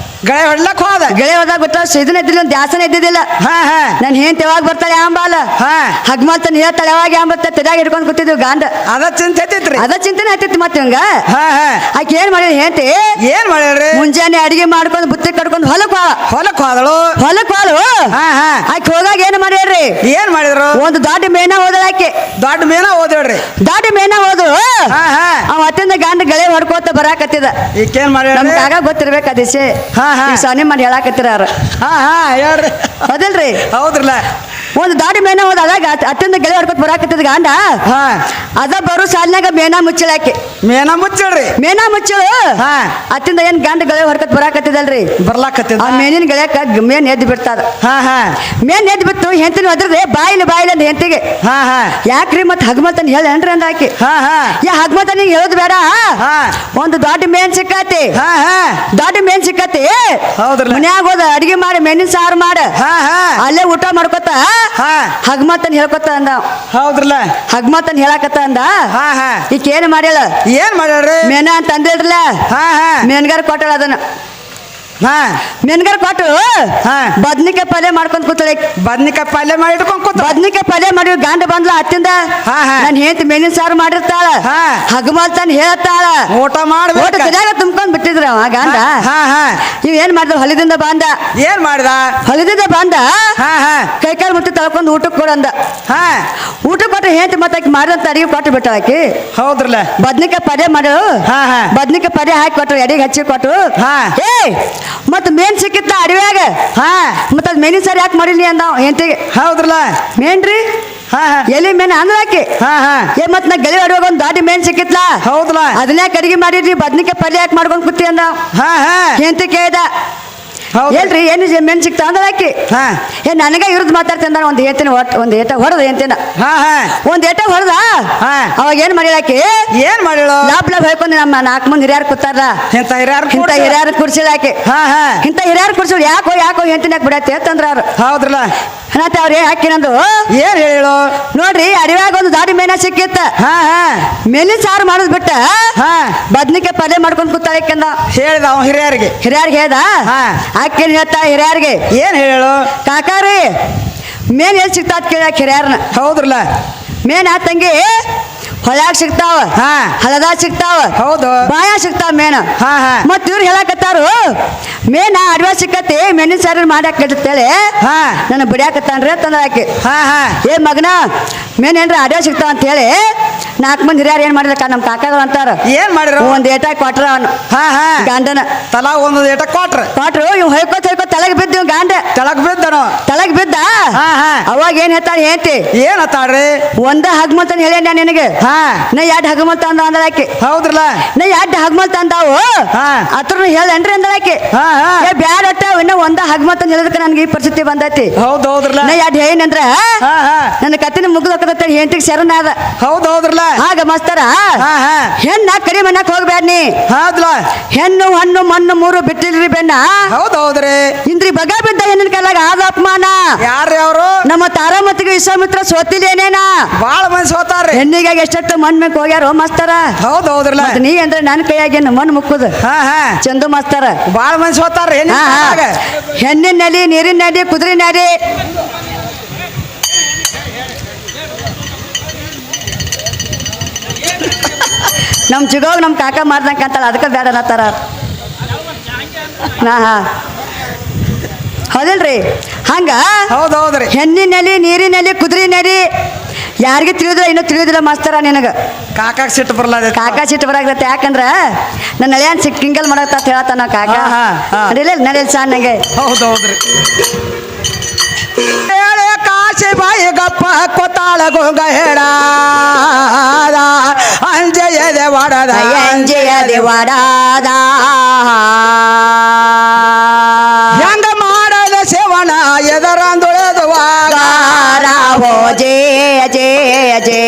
ಗಳೆ ಹೊಡ್ಲಕ್ ಹೋದ. ಗೆಳೆ ಹೋದಾಗ ಗೊತ್ತ ಇದನ್ನ ಇದ್ದಿಲ್ಲ, ದ್ಯಾಸನ ಇದ್ದಿದ್ದಿಲ್ಲ. ಹಾ ಹಾ ನನ್ ಹೆಂಡತಿ ಯಾವಾಗ ಬರ್ತಾಳೆ ಆಂಬಾಲ ಹಾ ಹಗ್ಮಲ್ತನ ಹೇಳ್ತಾಳೆ ಯಾವಾಗ ಆಂಬತ್ತ ತೆದಾಗ ಹಿಡ್ಕೊಂಡ್ ಕೂತಿದ್ವಿ ಗಂಡ. ಅದ ಚಿಂತೆ ಐತಿತ್ರಿ. ಅದ ಚಿಂತನೆ ಹತ್ತಿತ್ತು ಮತ್ತೆ ಇವಂಗ. ಹಾ ಹಾ ಆಕೆ ಏನ್ ಮಾಡಿದ ಹೆಂಡತಿ? ಏನ್ ಮಾಡ್ಯಾಳ್ರಿ? ಮುಂಜಾನೆ ಅಡಿಗೆ ಮಾಡ್ಕೊಂಡು ಬುತ್ತಿ ಕಟ್ಕೊಂಡು ಹೊಲಕ್ ಹೊಲಕ್ ಹೋದಳು. ಹೊಲಕ್ ಹೋಳು. ಹಾ ಹಾ ಆಕೆ ಹೋಗಾಗ ಏನ್ ಮಾಡ್ಯಾರ್ರಿ? ಏನ್ ಮಾಡಿದ್ರು? ಒಂದು ದೊಡ್ಡ ಮೇನ ಹೋದಳ ಆಕೆ. ದೊಡ್ಡ ಮೇನ ಓದ್ಯಾಳ್ರಿ. ದೊಡ್ಡ ಮೇನ ಹೋದ್ರು. ಹಾ ಹಾ ಅವ ಅತ್ತಿಂದ ಗಂಡ ಗಳೆ ಹೊಡ್ಕೋತ ಬರಾಕತ್ತಿದ. ಈಕೇನ್ ಮಾಡ್ಯಾಳ್ರಿ? ನಮ್ಗೆ ಆಗ ಗೊತ್ತಿರ್ಬೇಕು ಅದಿಶೆ. ಹಾ ಹಾ ಈಗ ಸೊನ್ನೆ ಮಾಡಿ ಹೇಳಾಕತ್ತಿರಾರ. ಹಾ ಹಾ ಹೇಳ್ರಿ. ಹೌದಿಲ್ರಿ? ಹೌದ್ರಲ್ಲ. ಒಂದು ದಾಡಿ ಮೇನ ಹೋದಾಗ ಅತ್ತಿಂದ ಗೆಳೆ ಹೊಡ್ಕೊತ ಬರಾಕತ್ತಿದ ಗಂಡ. ಹಾ ಅದ ಬರು ಸಾಲಿನಾಗ ಮೇನ ಮುಚ್ಚಳಾಕೆ. ಮೇನ ಮುಚ್ಚಳ್ರಿ. ಮೇನ ಮುಚ್ಚಳು. ಹಾ ಅತ್ತಿಂದ ಏನ್ ಗಂಡ ಗಳೆ ಹೊಡ್ಕೊತ ಬರಾಕತ್ತಿದಲ್ರಿ. ಬರ್ಲಾಕತ್ತಿದ. ಆ ಮೇನಿನ ಗೆಳೆಯಕ ಮೇನ್ ಎದ್ದು ಬಿಡ್ತಾದ. ಹಾ ಹಾ ಮೇನ್ ಎದ್ದು ಬಿಟ್ಟು ಹೆಂತಿನ ಒದ್ರದೆ ಬಾಯಿಲಿ ಅಂದ ಹೆಂತಿಗೆ. ಹಾ ಹಾ ಯಾಕ್ರಿ ಮತ್ ಹಗ್ಮಲ್ತನ ಹೇಳೇನ್ರಿ ಅಂದ ಆಕಿ. ಹಾ ಹಾ ಯಾ ಹಗ್ಮಲ್ತನಿಗೆ ಹೇಳೋದು ಬೇಡ. ಹಾ ಒಂದು ದೊಡ್ಡ ಮೇನ್ ಸಿಕ್ಕತಿ. ಹಾ ಹಾ ದೊಡ್ಡ ಮೇನ್ ಸಿಕ್ಕತಿ. ಹೌದ್ರಲ್ಲ. ಮನ್ಯಾಗ ಹೋದ ಅಡಿಗೆ ಮಾಡಿ ಮೇನಿನ ಸಾರು ಮಾಡ. ಹಾ ಹಾ ಆ ಅಲ್ಲೇ ಊಟ ಮಾಡ್ಕೊತ ಹಾ ಹಗ್ಮತನ್ ಹೇಳ್ಕೊತ ಅಂದ ಹೌದ್ರಲ್ಲ ಹಗ್ಮತನ್ ಹೇಳಕತ್ತ ಅಂದ ಹಾ ಹಾ ಈಕ ಏನ್ ಮಾಡ್ಯಾಳ ಏನ್ ಮಾಡ್ಯಾಳ್ರಿ ಮೇನ ಅಂತ ಅಂದಿಡ್ರಲ್ಲ ಹಾ ಹಾ ಮೇನ್ಗಾರ ಕೊಟ್ಟಳ ಅದನ್ನ ಹಾ ಮೇನ್ಗಾರ ಕೊಟ್ಟು ಹಾ ಬದ್ನಿಕಾಯಿ ಪಲ್ಯ ಮಾಡ್ಕೊಂಡ್ ಕೂತಳೆ ಬದ್ನಿಕಾಯಿ ಪಲ್ಯ ಮಾಡಿ ಇಟ್ಕೊಂಡ್ ಕೂತ ಬದ್ನಿಕಾಯಿ ಪಲ್ಯ ಮಾಡಿ ಗಂಡ ಬಂದ್ಲ ಹತ್ತಿಂದ ಹಾ, ಹಾ. ನನ್ ಹೆಂಡತಿ ಮೇನಿನ ಸಾರು ಮಾಡಿರ್ತಾಳ ಹಾ. ಹಗಮಲ್ತಾನ ಹೇಳ್ತಾಳ ಊಟ ಊಟ ಮಾಡ್ಬೇಕು ತಿನ್ನಾಗ ತುಂಬ್ಕೊಂಡ್ ಬಿಟ್ಟಿದ್ರ ಅವ ಗಂಡ ಹಾ ಹಾ ಇವ್ ಏನ್ ಮಾಡಿದ ಹೊಲದಿಂದ ಬಂದ ಏನ್ ಮಾಡ್ದ ಹೊಲದಿಂದ ಬಂದ ಹಾ ಹಾ ಕೈಕಾಲು ಮುಟ್ಟಿ ತಳ್ಕೊಂಡು ಊಟಕ್ಕೆ ಕೊಡಂದ ಹಾ ಊಟ ಕೊಟ್ಟು ಹೆಂಡತಿ ಮತ್ತೆ ಆಕಿ ಮಾಡಿದಂತ ಅಡಿಗೆ ಕೊಟ್ಟು ಬಿಟ್ಟ ಆಕಿ ಹೌದ್ರಲ್ಲ ಬದ್ನಿಕಾಯಿ ಪಲ್ಯ ಮಾಡು ಹಾ, ಹಾ. ಬದ್ನಿಕಾಯಿ ಪಲ್ಯ ಹಾಕಿ ಕೊಟ್ರು ಎಡಿಗೆ ಹಚ್ಚಿ ಕೊಟ್ಟು ಹಾ. ಏ ಮತ್ ಮೇನ್ ಸಿಕ್ಕಿತ್ತ ಅಡವ್ಯಾಗ ಹಾ ಮತ್ತ ಅದ್ ಮೇನಿನ ಸಾರಿ ಯಾಕೆ ಮಾಡಿಲಿ ಅಂದ ಹೆಂಡತಿಗೆ ಹೌದ್ರಲ್ಲ ಮೇನ್ರಿ ಹಾ ಹಾ ಎಲ್ಲಿ ಮೇನ್ ಅಂದ್ರಾಕಿ ಹಾ ಹಾ ಏ ಮತ್ ನಾ ಗಲಿ ಹೊಡುವಾಗ ಒಂದು ದಾಟಿ ಮೇನ್ ಸಿಕ್ಕಿತ್ಲಾ ಹೌದ್ರಲ್ಲ ಅದನ್ನ ಅಡಿಗೆ ಮಾಡಿದ್ರಿ ಬದ್ನಿಕಾಯಿ ಪಲ್ಯ ಯಾಕೆ ಮಾಡ್ಕೊಂಡ್ ಕೂತಿ ಅಂದ ಹಾ ಹಾ ಹೆಂಡತಿ ಕೇಳ್ದ ಹೌದು ಏನ್ರಿ ಏನು ಮೇನ್ ಸಿಕ್ತ ಅಂದ್ರಾಕಿ ಹಾ ಏ ನನಗ ಇರುದ್ ಮಾತಾಡ್ತಿಂದ ಒಂದು ಹೇಳ್ತೀನಿ ಒಂದು ಏಟ ಹೊಡೆದ ಹೇಳ್ತೀನ ಹಾ ಹಾ ಒಂದ್ ಏಟ ಹೊಡೆದ ಹಾ. ಅವಾಗ ಏನ್ ಮಾಡಿಳಾಕಿ ಏನ್ ಮಾಡಿಳು ಲಾಪ್ ಲಾಪ್ ಹೇಳ್ಕೊಂಡು ನಮ್ಮ 4 ಮಂದಿ ಹಿರಿಯರು ಕೂತಾರ ಇಂತ ಹಿರಿಯರು ಇಂಥ ಹಿರಿಯರು ಕುರ್ಸಿಳಾಕಿ ಹಾ ಹಾ ಇಂಥ ಹಿರಿಯರು ಕುರ್ಸಿಳು ಯಾಕೋ ಯಾಕೋ ಹೇಳ್ತೀನಿ ಯಾಕೆ ಬಿಡತ್ತೆ ಅಂತಂದ್ರ ಅವ್ರು ಹೌದ್ರಲ್ಲ ಮತ್ತೆ ಅವ್ರು ಹಾಕಿನಂದು ಏನ್ ಹೇಳಿಳು ನೋಡ್ರಿ ಅಡಿವ್ಯಾಗ ಒಂದು ದಾಡಿ ಮೇನ ಸಿಕ್ಕಿತ್ತ ಹಾ ಹಾ ಮೇಲಿನ ಸಾರು ಮಾಡೋದ್ ಬಿಟ್ಟ ಹಾ ಬದ್ನಿಕಾಯಿ ಪಲ್ಯ ಮಾಡ್ಕೊಂಡ್ ಕೂತಾಳಕ್ಕೆಂದ ಹೇಳಿದ ಅವ ಹಿರಿಯರಿಗೆ ಹಿರಿಯರ್ಗೆ ಹೇಳ್ದ ಹಾ. ಆಕೇನ್ ಹೇಳ್ತಾ ಹಿರಿಯರ್ಗೆ ಏನ್ ಹೇಳಿಳು ಕಾಕಾರಿ ಮೇನ್ ಎಲ್ಲಿ ಸಿಗ್ತಾತ್ ಕೇಳ್ಯಾಕ ಹಿರಿಯರ್ನ ಹೌದ್ರಲ್ಲ ಮೇನ್ ಆ ತಂಗಿ ಹೊಳ್ಯಾಗ ಸಿಗ್ತಾವ ಹಾ. ಹಳದಾಗ ಸಿಗ್ತಾವ ಹೌದು ಬಾಯ ಸಿಗ್ತಾವ ಮೇನ ಹಾ ಹಾ ಮತ್ ಇವ್ರು ಹೇಳಕತ್ತಾರು ಮೇನ ಅಡ್ವಾ ಸಿಕ್ಕತಿ ಮೇನಿನ ಸಾರಿ ಮಾಡ್ಯಾಕ ಅಂತೇಳಿ ಹಾ ನನ್ನ ಬಿಡ್ಯಾಕತ್ತಾನ್ರಿ ಅಂತಂದ ಆಕಿ ಹಾ ಹಾ ಏ ಮಗನ ಮೇನ್ ಏನ್ರ ಅಡ್ವಾ ಸಿಗ್ತಾವ ಅಂತ ಹೇಳಿ 4 ಮಂದಿ ಹಿರಿಯರು ಏನ್ ಮಾಡಿದ್ರ ನಮ್ಮ ಕಾಕಾಗಳು ಅಂತಾರ ಏನ್ ಮಾಡಿರು ಒಂದ್ ಏಟ ಕೊಟ್ರ ಅವನು ಹಾ ಹಾ ಗಂಡನ ತಲಾ ಒಂದು ಏಟ ಕೊಟ್ರ ಕೊಟ್ರು ಇವ್ ಹೊಯ್ಕೋತ್ ತಳಗ್ ಬಿದ್ದ ಇವ್ ಗಂಡ ತೆಳಗ್ ಬಿದ್ದನು ತಳಗ್ ಬಿದ್ದ ಹಾ ಹಾ ಅವಾಗ ಏನ್ ಹೇಳ್ತಾಳ ಹೇಳ್ತಿ ಏನ್ ಅತ್ತಾಳ್ರಿ ಒಂದ ಹಗ್ಮಂತನ್ ಹೇಳಿ ನಾ ನಿನಗೆ ಹಾ ನಾ 2 ಹಗ್ಮಂತ ಅಂದ ಅಂದಳಾಕಿ ಹೌದ್ರಲ್ಲ ನಾ 2 ಹಗ್ಮಂತ ಅಂದಾವು ಹಾ. ಅತ್ರ ಹೇಳನ್ರಿ ಅಂದಳಾಕಿ ಹಾ ಹಾ ಏ ಬ್ಯಾಡ ಒಟ್ಟ ಇನ್ನ ಒಂದ ಹಗ್ಮಂತ ಹೇಳದಕ್ಕೆ ನನ್ಗೆ ಈ ಪರಿಸ್ಥಿತಿ ಬಂದೈತಿ ಹೌದ್ ಹೌದ್ರಲ್ಲ ನಾ 2 ಏನಂದ್ರ ಹಾ ಹಾ ನನ್ನ ಕತ್ತಿನ ಮುಗಿದೋಕತ್ತ ಹೆಂಡತಿಗೆ ಶರಣಾದ ಹೌದ್ ಹೌದ್ರಲ್ಲ ಆಗ ಮಸ್ತರ ಹಾ ಹಾ ಹೆಣ್ಣ ಕಡಿ ಮನ್ನಕ್ ಹೋಗ್ಬ್ಯಾಡ ನೀ ಹೌದ್ಲ ಹೆಣ್ಣು ಹಣ್ಣು ಮಣ್ಣು 3 ಬಿಟ್ಟಿಲ್ರಿ ಬೆನ್ನ ಹೌದ್ ಹೌದ್ರಿ ಇಂದ್ರಿ ಬಗ ಬಿದ್ದ ಹೆಣ್ಣಿನ ಕಾಲಾಗ ಆದ ಅಪಮಾನ ಯಾರ್ರಿ ಅವರು ನಮ್ಮ ತಾರಾಮತಿಗೆ ವಿಶ್ವಾಮಿತ್ರ ಸೋತಿಲೇನೇನ ಬಾಳ ಮಂದಿ ಸೋತಾರ್ರಿ ಹೆಣ್ಣಿಗಾಗಿ ಎಷ್ಟೆಷ್ಟು ಮಣ್ ಮ್ಯಾಗ ಹೋಗ್ಯಾರೋ ಮಾಸ್ತರ ಹೌದ್ ಹೌದ್ರಲ್ಲ ಮತ್ತ್ ನೀ ಅಂದ್ರೆ ನನ್ನ ಕೈಯಾಗೇನು ಮಣ್ಣು ಮುಕ್ಕುದ ಹಾ ಹಾ ಚಂದು ಮಾಸ್ತರ ಬಾಳ ಮಂದಿ ಸೋತಾರ್ರಿ ಹಾ, ಹಾ. ಹೆಣ್ಣಿನ ನಡಿ ನೀರಿನ ನಡಿ ಕುದುರೆ ನಡಿ ನಮ್ ಚಿಗೋಗ್ ನಮ್ ಕಾಕ ಮಾಡ್ದಂಕ ಅಂತಾಳ ಅದಕ್ಕೆ ಬೇಡ ಅನ್ನತ್ತಾರ ಹಾ ಹಾ ಹೌದಿಲ್ರಿ ಹಂಗ ಹೌದ್ ಹೌದ್ರಿ ಹೆಣ್ಣಿನಲ್ಲಿ ನೀರಿನಲ್ಲಿ ಕುದುರೆ ನಡಿ ಯಾರಿಗೆ ತಿಳಿದ್ರ ಇನ್ನೂ ತಿಳಿಯೋದಿಲ್ಲ ಮಾಸ್ತರ ನಿನಗ ಕಾಕಾಕ್ ಸಿಟ್ಟು ಬರ್ಲಾದ ಕಾಕ ಸಿಟ್ಟು ಬರಾಕತ್ತೆ ಯಾಕಂದ್ರ ನನ್ನ ಹಳೆಯನ್ ಸಿಕ್ಕಿಂಗಲ್ ಮಾಡತ್ತ ಅಂತ ಹೇಳತ್ತಾನ ಕಾಕ ಹಾ, ಹಾ, ಹಾ. ನಡೆಯಲ್ ಸಣ್ಣಗೆ ಹೌದ್ ಹೌದ್ರಿ ಹೇಳೆ ಕಾಶಿ ಬಾಯಿ ಗಪ್ಪ ಕೊತ್ತಾಳ ಗೋಂಗ ಹೇಳ ಅಂಜೆಯದೆ ಒಡದ ಅಂಜೆಯದೆ ವಾಡಾದ ಹೆಂಗ ಮಾಡದ ಸೇವನ ಎದರಂದುಳೆದುವಾಗ ಹೋ ಜೇ ಜೇ ಜೇ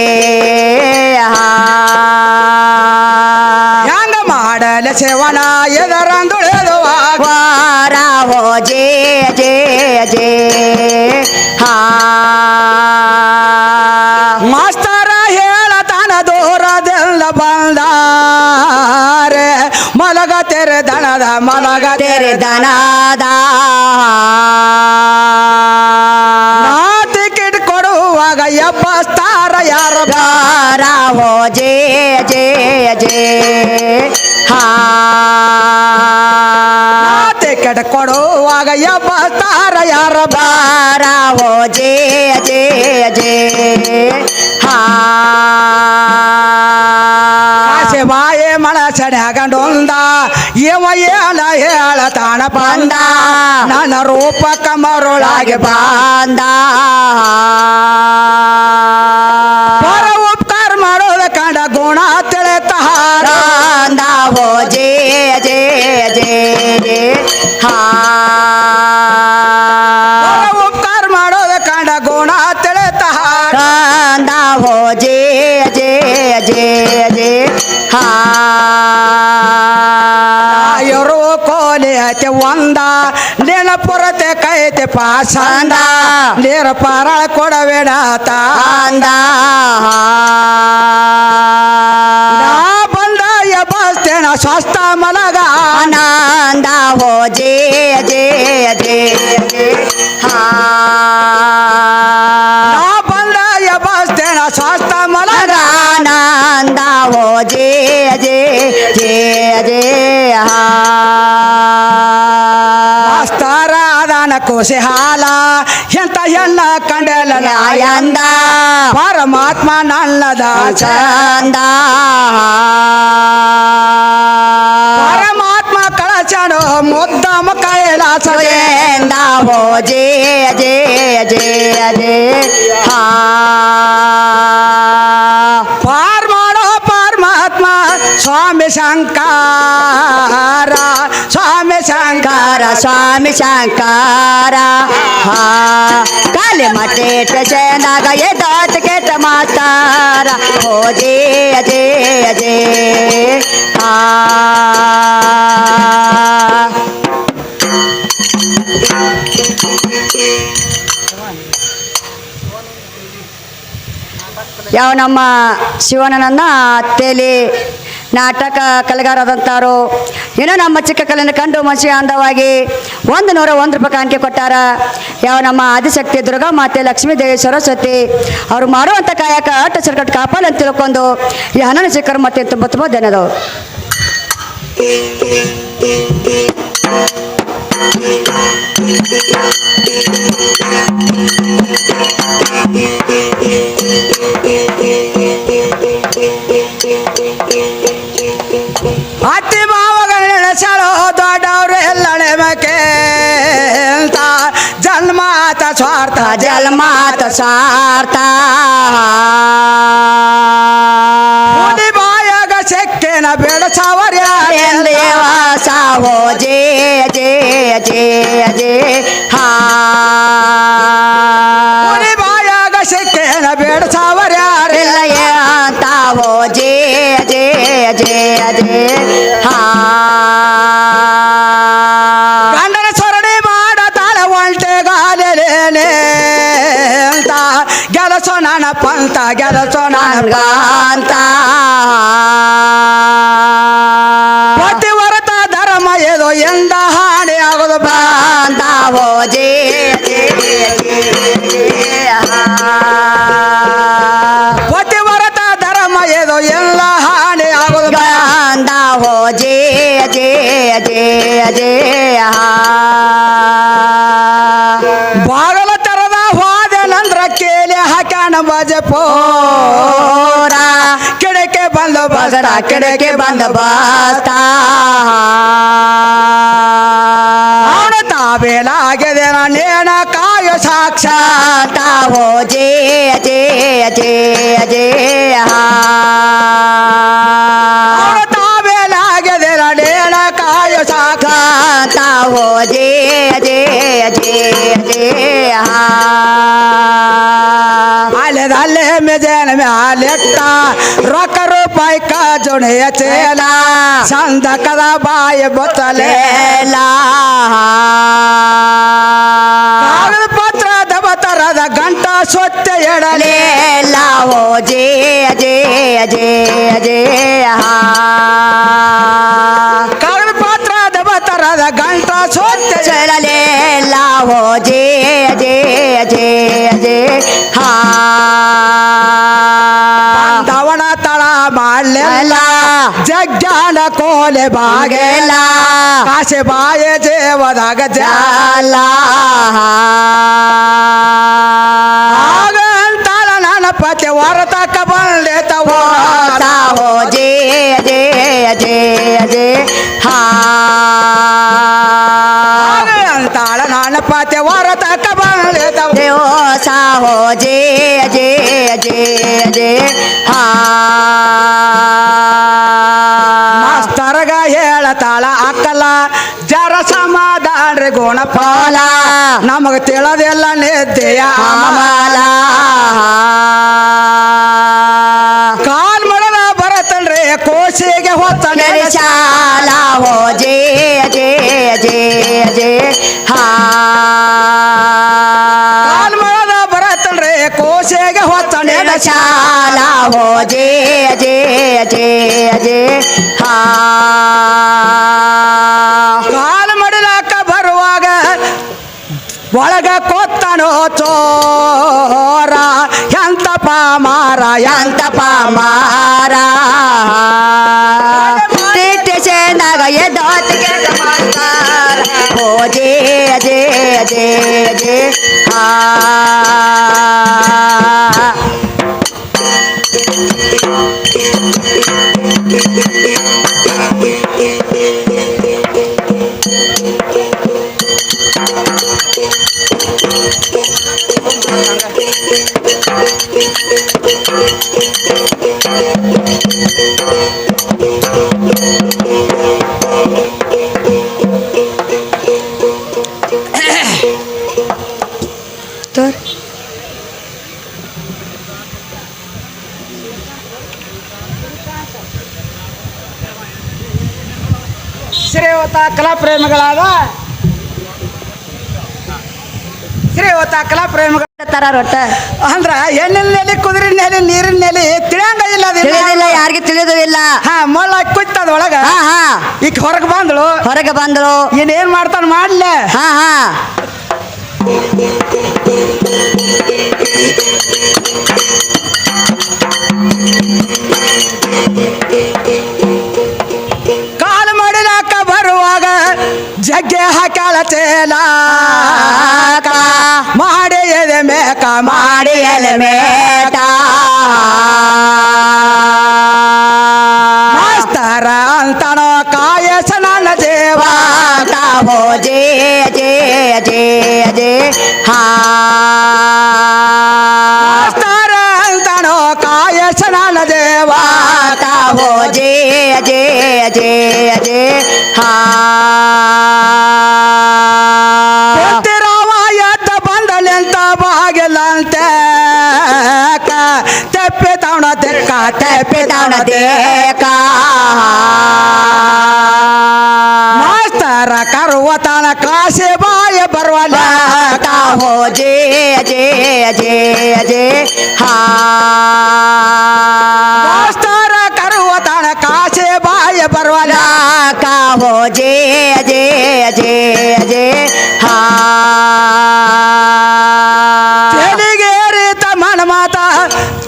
ಹೆಂಗ ಮಾಡಲ ಸೇವನ ಎದರಂದುಳೆದುವಾಗ ವಾರ ಹೋ ಜೇ ಜೇ ಜೇ ಹಾ ಮಾಸ್ತರ ಹೇಳತಾನ ದೂರದೆಲ್ಲ ಬಂದಾರೆ ಮಲಗ ತೆರೆ ದಣದ ಮಲಗ ತೆರೆ ದನದ ಟಿಕೆಟ್ ಕೊಡುವಾಗ ಎಬ್ಬಸ್ತಾರ ಯಾರ ವಾರ ಹೋ ಜೇ ಜೇ ಜೇ ಹಾ ಟಿಕೆಟ್ ಕೊಡುವಾಗ ಎಬ್ಬಸ್ತಾರ ಯಾರ ವಾರ ಹೋ ಜೇ ಜೇ ಜೇ ಹಾ ಕಾಸೆ ಬಾಯೆ ಮಳ ಸಡ್ಯಾಗಂಡೊಂದ ಇವ ಏನ ಹೇಳತಾನ ಬಂದ ನನ್ನ ರೂಪಕ ಮರುಳಾಗೆ ಬಾಂದ ಬರ ಉಪಕಾರ ಮಾಡೋದ ಕಂಡ ಗುಣ ತಿಳಿತಾರ ಬಾಂದ ಹೋ ಜೇ ಜೇ ಜೇ ಜೇ ಹಾ ಬರ ಉಪಕಾರ ಮಾಡೋದ ಕಂಡ ಗುಣ ತಿಳಿತಾರ ಬಾಂದ ಹೋ ಜೇ ಜೇ ಜೇ ಜೇ ಹಾ ಇರು ಕೋ ಕೋಲಿ ಐತೆ ಒಂದ ನೀನ ಪುರತೆ ಕೈತೆ ಪಾಸಂದ ನೀರು ಪಾರಾಳ ಕೊಡಬೇಡ ಅಂದ ನಾ ಬಂದ ಎಬ್ಬಸ್ತೇನ ಸ್ವಸ್ಥ ಮಲಗ ಆನಂದ ಹೋ ಜೇ ಜೇ ಜೇ ಜೇ ಹಾ ನಾ ಬಂದ ಎಬ್ಬಸ್ತೇನ ಸ್ವಸ್ಥ ಮಲಗ ಆನಂದ ಹೋ ಜೇ ಜೇ ಜೇ ಜೇ ಹಾ ಮಾಸ್ತರ ಅದಾನ ಕೋಸೆ ಹಾಲ ಎಂತ ಹೆಣ್ಣ ಕಂಡಲ ಅಂದ ಪರಮಾತ್ಮ ನನ್ನದ ಚಂದ ಪರಮಾತ್ಮ ಕಳಚನು ಮುದ್ದಮ ಕೈಲಾಸ ಎಂದ ಹೋ ಜೇ ಜೇ ಜೇ ಜೇ ಹಾ ಪಾರ್ ಮಾಡೋ ಪರಮಾತ್ಮ ಸ್ವಾಮಿ ಶಂಕರ ಸ್ವಾಮಿ ಶಂಕರ ಸ್ವಾಮಿ ಶಂಕರ ಹಾ ಕಾಲಿ ಮಠೇಟ ಚಂದಾಗ ಎದಾತ ಕೆಟ್ಟ ಮಾತಾರ ಹೋ ಜೇ ಜೇ ಜೇ ಹಾ ಯಾವ ನಮ್ಮ ಶಿವಣ್ಣನನ್ನ ತೇಲಿ ನಾಟಕ ಕಲೆಗಾರದಂತಾರು ಏನೋ ನಮ್ಮ ಚಿಕ್ಕ ಕಲೆಯನ್ನು ಕಂಡು ಮನಸ್ಸಿಗೆ ಅಂದವಾಗಿ 101 ರೂಪಾಯಿ ಕಾಣಿಕೆ ಕೊಟ್ಟಾರ. ಯಾವ ನಮ್ಮ ಆದಿಶಕ್ತಿ ದುರ್ಗಾ ಮಾತೆ ಲಕ್ಷ್ಮೀ ದೇವಿ ಸರಸ್ವತಿ ಅವರು ಮಾಡುವಂಥ ಕಾಯಕ ಅಟ್ಟ ಸರ್ಕಟ್ ಕಾಪಾಲ ಅಂತ ತಿಳ್ಕೊಂಡು ಈ ಹನನ ಶಿಖರ ಮತ್ತೆ ತುಂಬ ತುಂಬ ಧನ್ಯದವು. ಅತ್ತಿ ಮಾವಗಳ ನೆನೆಸಳು ದೊಡ್ಡವರು ಎಲ್ಲ ನೇಮಕ್ಕೆ ಅಂತ ಜನ್ಮಾತ ಸ್ವಾರ್ಥ ಜನ್ಮಾತ ಸಾರ್ಥ ಹುಲಿ ಬಾಯಾಗ ಸೆಕ್ಕೆನ ಬೆಳಸವರ್ಯ ದೇವ ಸಾವೋ ಜೇ ಜೇ ಜೇ ಜೇ ಹಾ ಹುಲಿ ಬಾಯಾಗ ಸೆಕ್ಕೆನ ಬೆಳಸವರ್ಯ ತಾವೋ ಜೇ ಜೇ ಜೇ ಜೇ ಹಾ ಗಂಡನ ಸೊರಡಿ ಮಾಡತಾಳ ಒಂಟೆ ಗಾಲೇನೆ ಅಂತ ಗೆಲಸೋ ನನ್ನ ಪಂತ ಗೆಲಸೋ ನನ್ನ ನನ್ಗಂತ ಪತಿವರತ ಧರ್ಮ ಏದೋ ಎಂದ ಹಾನಿ ಆಗೋದು ತಾವೋ ಜೇ ಜೇ ಜೇ ಹಾ ಪತಿವರತ ಧರ್ಮ ಏದೋ ಎಲ್ಲ ಹಾನಿ ಆಗೋದು ಗಂಧ ಹೋ ಜೇ ಜೇ ಜೇ ಜೇ ಹಾ ಬಾಗಲ ತರದ ಹೋದೆನಂದ್ರ ಕೇಳಿ ಹಾಕ್ಯಾನ ಬಜಪೋರ ಕಿಡಕೆ ಬಂದ ಬಗಡ ಕಿಡಕೆ ಬಂದ ಬಾಸ್ತಾ ಅವನ ತಾಬೇಲಾಗಿದೆ ನೇಣ ಕಾಯ ಸಾಕ್ಷ ತಾವೋ ಜೇ ಜೇ ಜೇ ಜೇ ಹಾ ಅವನ ತಾಬೇಲಾಗಿದೆ ನೇಣ ಕಾಯ ಸಾಕ್ಷ ತಾವೋ ಜೇ ಜೇ ಜೇ ಜೇ ಹಾ ಅಲ್ಲೇ ಮೆಜೆನ ಮ್ಯಾಲೆಟ್ಟ ರೊಕ್ಕ ರೂಪಾಯಿ ಕಾಜುಣಿಯ ಚೇಲ ಸಂದಕದ ಬಾಯಿ ಬೊತ್ತಲೆ ಕಾಗದ ಪತ್ರ ದಬತರದ ಗಂಟ ಸ್ವಚ್ಛ ಎಡಲೆ ಲಾವೋ ಜೇ ಜೇ ಜೇ ಜೇ ಹಾ ಕಾಗದ ಪತ್ರ ದಬತರದ ಗಂಟ ಸ್ವಚ್ಛ ಚಲಲೆ ಲಾವೋ ಜೇ ಜೇ ಜೇ ಜೇ ಹಾ ದವಣ ತಳ ಮಾಡ್ಲೆಲ್ಲ ಜಗ್ಗಾನ ಕೋಲೆ ಬಾಗೆಲ್ಲ ಕಾಸೆ ಬಾಯೆ ಜೇವದಾಗ ಜಾಲ ಆಗ ಅಂತಾಳ ನನ್ನ ಪತಿ ಹೊರತಕ್ಕ ಬಂದೆ ತವೋ ತಾವೋ ಜೇ ಜೇ ಜೇ ಜೇ ಹಾ ಆಗ ಅಂತಾಳ ನನ್ನ ಪತಿ ಹೊರತಕ್ಕ ಬಂದೆ ತವೋ ದೇವೋ ಸಾಹೋ ಜೇ ಜೇ ಜೇ ಜೇ ಹಾ ಮಾಸ್ತರ್ಗ ಹೇಳತಾಳ ಅಕ್ಕಲ ಜರ ಸಮಾಧಾನ್ರಿ ಗುಣಪಾಲ ನಮಗ ತಿಳದೆಲ್ಲ ನಿದ್ದೆಯ ಮಾಲ ಕಾಲ್ ಮಡದ ಬರತನ್ರಿ ಕೋಸಿಗೆ ಹೊತ್ತನೆ ಶಾಲ ಹೋ ಜೇ ಜೇ ಶಾಲಾ ಹೋ ಜಯ ಜಯ ಜಯ ಜಯ ಹಾ ಕಾಲು ಮಡಿಲಾಕ ಬರುವಾಗ ಒಳಗ ಕೊತ್ತನೋ ಚೋರ ಎಂತ ಪಾಮಾರ ಎಂತ ಪಾಮಾರ ಸ್ಟೇಷನ್ನಾಗ ಎದ್ದೊತ್ತಿಗೆ ನಮಸ್ಕಾರ ಹೋ ಜಯ ಜಯ ಜಯ ಜಯ ಹಾ ತೋರ್ ಶ್ರೀವತ ಕಲಾ ಪ್ರೇಮಿಗಳಾದ ಶ್ರೀವತ ಕಲಾ ಪ್ರೇಮಿಗಳ ತರ ರೊಟ್ಟ ಅಂದ್ರ ಹೆಣ್ಣಿನ ನೆಲೆ ಕುದುರಿನ ನೆಲೆ ನೀರಿನ ನೆಲೆ ತಿಳಿಯಂಗ ಇಲ್ಲ ತಿಳಿದಿಲ್ಲ ಯಾರಿಗೆ ತಿಳಿದು ಇಲ್ಲ ಹಾ ಮೊಳ್ಳ ಕುಯ್ತದ ಒಳಗ ಹಾ ಹಾ ಈಗ ಹೊರಗೆ ಬಂದಳು ಹೊರಗೆ ಬಂದಳು ಏನ್ ಮಾಡ್ತಾನ ಮಾಡ್ಲೆ ಹಾ ಹಾ ಕಾಲು ಮಾಡಿಲಾಕ ಬರುವಾಗ ಜಗ್ಗೆ ಹಾಕ್ಯಾಳ ಚೇಲ ಮಾಡಿ ಎದೆ ಮೇಕ ಮಾಡಿ ಎಲೆ ಮೇಟ ಮಾಸ್ತರ ಅಂತಾನೋ ಕಾಯಸ ನನ್ನ ದೇವ ಹೋ ಜಯ ಜಯ ಜಯ ಜಯ ಹಾ ಮಾಸ್ತರ ಅಂತಾನೋ ಕಾಯಸ ನನ್ನ ದೇವ ಹೋ ಜಯ ಜಯ ಜಯ ಜಯ ಹಾ ರಾಮ ಎದ್ದ ಬಂದಲೆಂತ ಬಾಗಿಲಂತೆ ತೆಪ್ಪೆ ತಾವಣ ತೆಕ್ಕ ತೆಪ್ಪೆ ತಾವಣ ದೇಕ ಮಾಸ್ತರ ಕರುವತನ ಕಾಸೆ ಬಾಯ ಬರುವಲ್ಲ ಹೋ ಜಯ ಜಯ ಜಯ ಜಯ ಹಾ ಮಾಸ್ತರ ಕರುವತನ ಕಾಸೆ ಬಾಯ ಬರುವಲ್ಲ ಹೋ ಜಯ ಜಯ ಜಯ ಜಯ ಹಾ ತೆಲಿಗೇರಿತ ಮನ ಮಾತ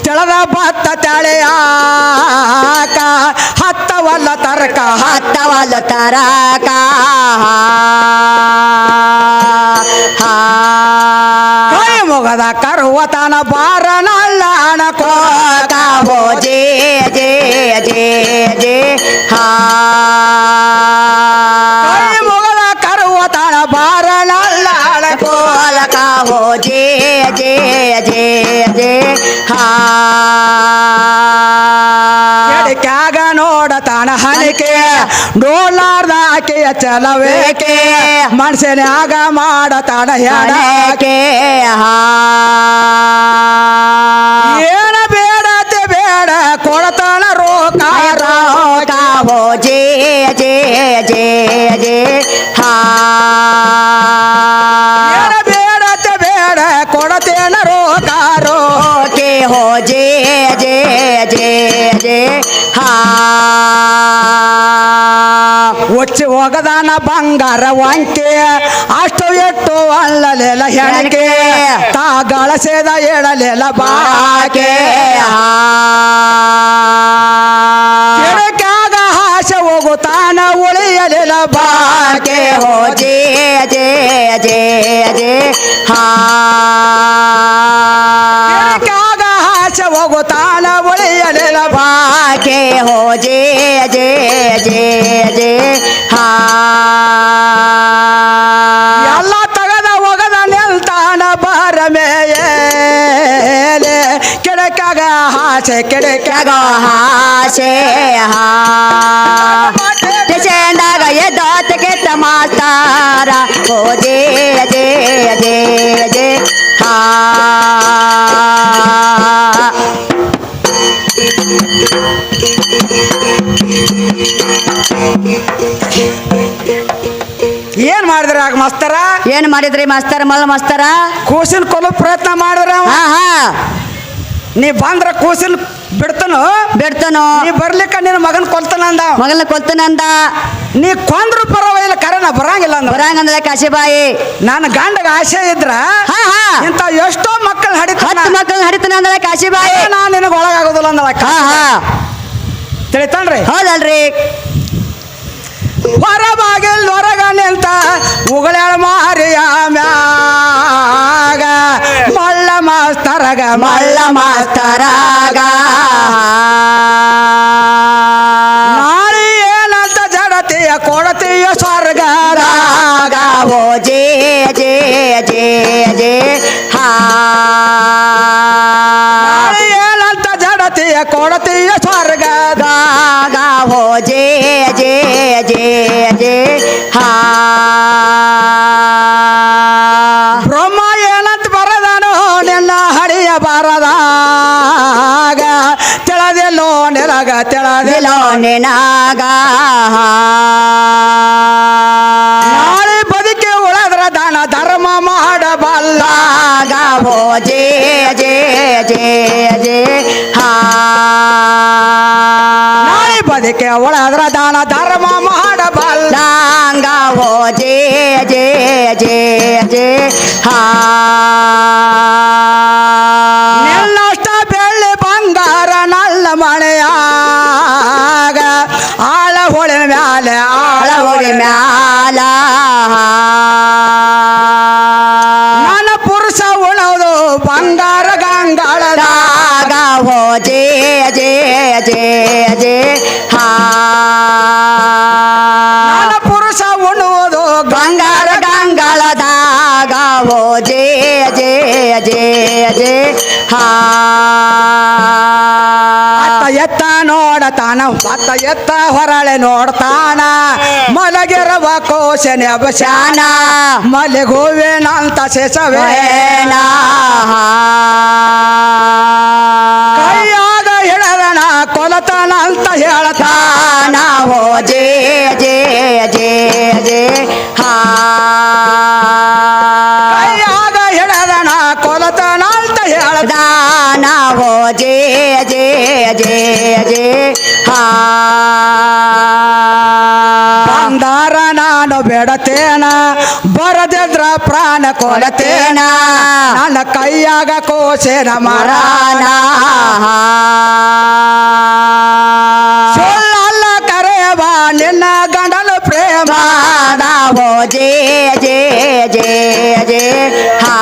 ತೆಳದ ಭತ್ತ ತೆಳೆಯಾಕ ಹತ್ತವಲ್ಲ ತರ್ಕ ಹತ್ತವಲ್ಲ ತರಕ ಕೈ ಮುಗದ ಕರುವತನ ಬಾರ ನಳ್ಳಾಣ ಕೋಕ ಹೋ ಜಯ ಜಯ ಜಯ ಜಯ ಹಾ ಕೈ ಮುಗದ ಕರುವತನ ಬಾರ ನಳ್ಳಾಣ ಕೋಲಕ ಹೋ ಜಯ ಜಯ ಜಯ ಜಯ ಹಾ ಎಡಕ್ಯಾಗ ನೋಡತಾನ ಹಣಿಕೆ ನೋಡ್ಲಾರ್ದ ಆಕೆಯ ಚಲವೇಕೆ ಮನುಷ್ಯನ್ಯಾಗ ಮಾಡತಾನ ಹೆಣಕೆ ಹಾ ಏನ ಬೇಡತೆ ಬೇಡ ಕೊಡತಾನ ರೋಕಾರ ಹೋ ಜಯ ಜಯ ಜಯ ಜಯ ಹಾ ಏನ ಬೇಡತೆ ಬೇಡ ಕೊಡತೇನ ರೋಕಾರೋ ಹೋ ಜಯ ಜಯ ಜಯ ಜಯ ಹಾ ಒಚ್ಚಿ ಹೋಗದಾನ ಬಂಗಾರ ವಂಕೆ ಅಷ್ಟು ಎಟ್ಟು ಅಲ್ಲಲೆಲ್ಲ ಹೆಣಕೆ ತಾ ಗಳಸೇದ ಎಳಲೆಲ್ಲ ಬಾಕೆ ಕೆಳಕ್ಯಾಗ ಹಾಸೆ ಹೋಗುತ್ತಾನ ಉಳಿಯಲಿಲ್ಲ ಬಾಕೆ ಹೋ ಜಯ ಜಯ ಜಯ ಜಯ ಹಾ ಕೆಳಕ್ಯಾಗ ಹಾಸೆ ಹೋಗುತ್ತಾನ ಉಳಿಯಲಿಲ್ಲ ಬಾಕೆ ಹೋ ಜಯ ಜಯ ಜಯ ಜಯ ಹಾ ಎಲ್ಲ ತಗದ ಹೋಗದ ನಿಲ್ತಾನ ಬಾರ ಮೇಲೆ ಕೆಳಕ್ಯಾಗ ಹಾಸೆ ಕೆಳಕ್ಯಾಗ ಹಾಸೆ ಹಾ ಚಂದಾಗ ಎದ್ದೊತ್ತಿಗೆ ಮಾಸ್ತಾರ ಹೋ ಜಯ ಜಯ ಜಯ ಜಯ ಹಾ ಏನ್ ಮಾಡಿದ್ರ ಆಗ ಮಾಸ್ತರ ಏನ್ ಮಾಡಿದ್ರಿ ಮಾಸ್ತರ ಮಲ್ಲ ಮಾಸ್ತರ ಕೂಸಿನ ಕೊಲು ಪ್ರಯತ್ನ ಮಾಡಿದ್ರ ಅವ. ಹಾ ಹಾ ನೀ ಬಂದ್ರ ಕೂಸಿಲ್ ಬಿಡ್ತನು ಬಿಡ್ತನು ನೀ ಬರ್ಲಿಕ್ಕ ನಿನ್ನ ಮಗನ್ ಕೊಲ್ತಾನ ಅಂದ ಮಗಳನ್ನ ಕೊಲ್ತನಂದ ನೀ ಕೊಂದ್ರು ಪರವಾಗಿಲ್ಲ ಕರೆ ನಾ ಬರಂಗಿಲ್ಲ ಅಂದ ಬರಂಗಂದ್ರೆ ಕಾಶಿಬಾಯಿ ನನ್ನ ಗಂಡಗ ಆಸೆ ಇದ್ರ ಹಾ ಹಾ ಇಂತ ಎಷ್ಟೋ ಮಕ್ಕಳು ಹಡಿತಾನ 10 ಮಕ್ಕಳನ್ನ ಹಡಿತನ ಅಂದ್ರೆ ಕಾಶಿಬಾಯಿ ನಾ ನಿನಗ ಒಳಗಾಗೋದಿಲ್ಲ ಅಂದಳ ಹಾ ಹಾ ತಿಳಿತಾನ್ರಿ ಹೌದಲ್ರಿ ಹೊರ ಬಾಗಿಲ್ ಹೊರಗ ನಿಂತ ಉಗಳಾಳ ಮಾರಿಯ ಮ್ಯಾಗ ಮಳ್ಳ ಮಾಸ್ತರಗ ಮಳ್ಳ ಮಾಸ್ತರಾಗ ನಾಳೆ ಏನಂತ ಜಡತಿಯ ಕೊಡತಿಯ ಸ್ವರ್ಗದಾಗ ಓ ಜೇ ಜೇ ಜೇ ಜೇ ಹಾ ನಾಳೆ ಏನಂತ ಜಡತಿಯ ಕೊಡತಿಯ ಸ್ವರ್ಗದಾಗ ಓ ಜೇ ಜೇ ಜೇ ಜೇ ಹಾ ಬ್ರಹ್ಮ ಏನಂತ ಬರದಾನೋ ನಿನ್ನ ಹಡಿಯ ಬಾರದಾಗ ತೆಳದೆಲ್ಲೋ ನೆಲಗ ತೆಳದೆಲ್ಲೋ ನಿನಾಗ ನಾಳೆ ಬದುಕಿ ಉಳದ್ರ ದಾನ ಧರ್ಮ ಮಾಡಬಲ್ಲ ಓ ಜೇ ಜೇ ಜೇ ಜೇ ಹಾ ನಾಳೆ ಬದುಕಿ ಉಳದ್ರ ದಾನ ಧರ್ಮ ಮಾಡಬಲ್ಲ ಓ ಜೇ ಜೇ ಜೇ ಜೇ ಹಾ ನಿನ್ನಷ್ಟ ಬೆಳ್ಳಿ ಬಂಗಾರ ನಲ್ಲ ಮಳೆಯಾಗ ಆಳ ಹೊಳಿನ ಮ್ಯಾಲೆ ಆಳ ಒಳಗೊಳಿ ಮ್ಯಾಲ ನನ್ನ ಪುರುಷ ಉಣೋದು ಬಂಗಾರ ಗಂಗಾಳದಾಗ ಓ ಜೇ ಜೇ ಜೇ ಜೇ ಹಾ ನನ್ನ ಪುರುಷ ಉಣುವುದು ಬಂಗಾರ ಗಂಗಳದಾಗ ಓ ಜೇ ಜೇ ಜೇ ಜೇ ಹಾ ಅತ್ತ ಎತ್ತ ನೋಡತಾನ ಅತ್ತ ಎತ್ತ ಹೊರಳೆ ನೋಡ್ತಾನ ಮಲಗಿರುವ ಕೋಶನೆ ಅಭಶಾನ ಮಲೆಗೋವೇನಂತ ಶೇಷವೇ ಕೈಯಾಗ ಹಿಡದನ ಕೊಲತನಂತ ಹೇಳ್ತಾನ ಓ ಜೇ ಜೇ ಜೇ ಜೇ ಹಾ ಕೈಯಾಗ ಹಿಡದನ ಕೊಲತನಂತ ಹೇಳ್ತಾನ ಓ ಜೇ ಜೇ ಜೇ ಜೇ ಹಾ ಬಂದಾರ ನಾನು ಬೇಡತೇನ ಬರದಿದ್ರ ಪ್ರಾಣ ಕೊಲತೇನ ನನ್ನ ಕೈಯಾಗ ಕೋಶೇನ ಮರಾನ ಸುಳ್ಳಲ್ಲ ಕರೆಯವ ನಿನ್ನ ಗಂಡನ ಪ್ರೇಮ ಓ ಜೇ ಜೇ ಜೇ ಜೇ ಹಾ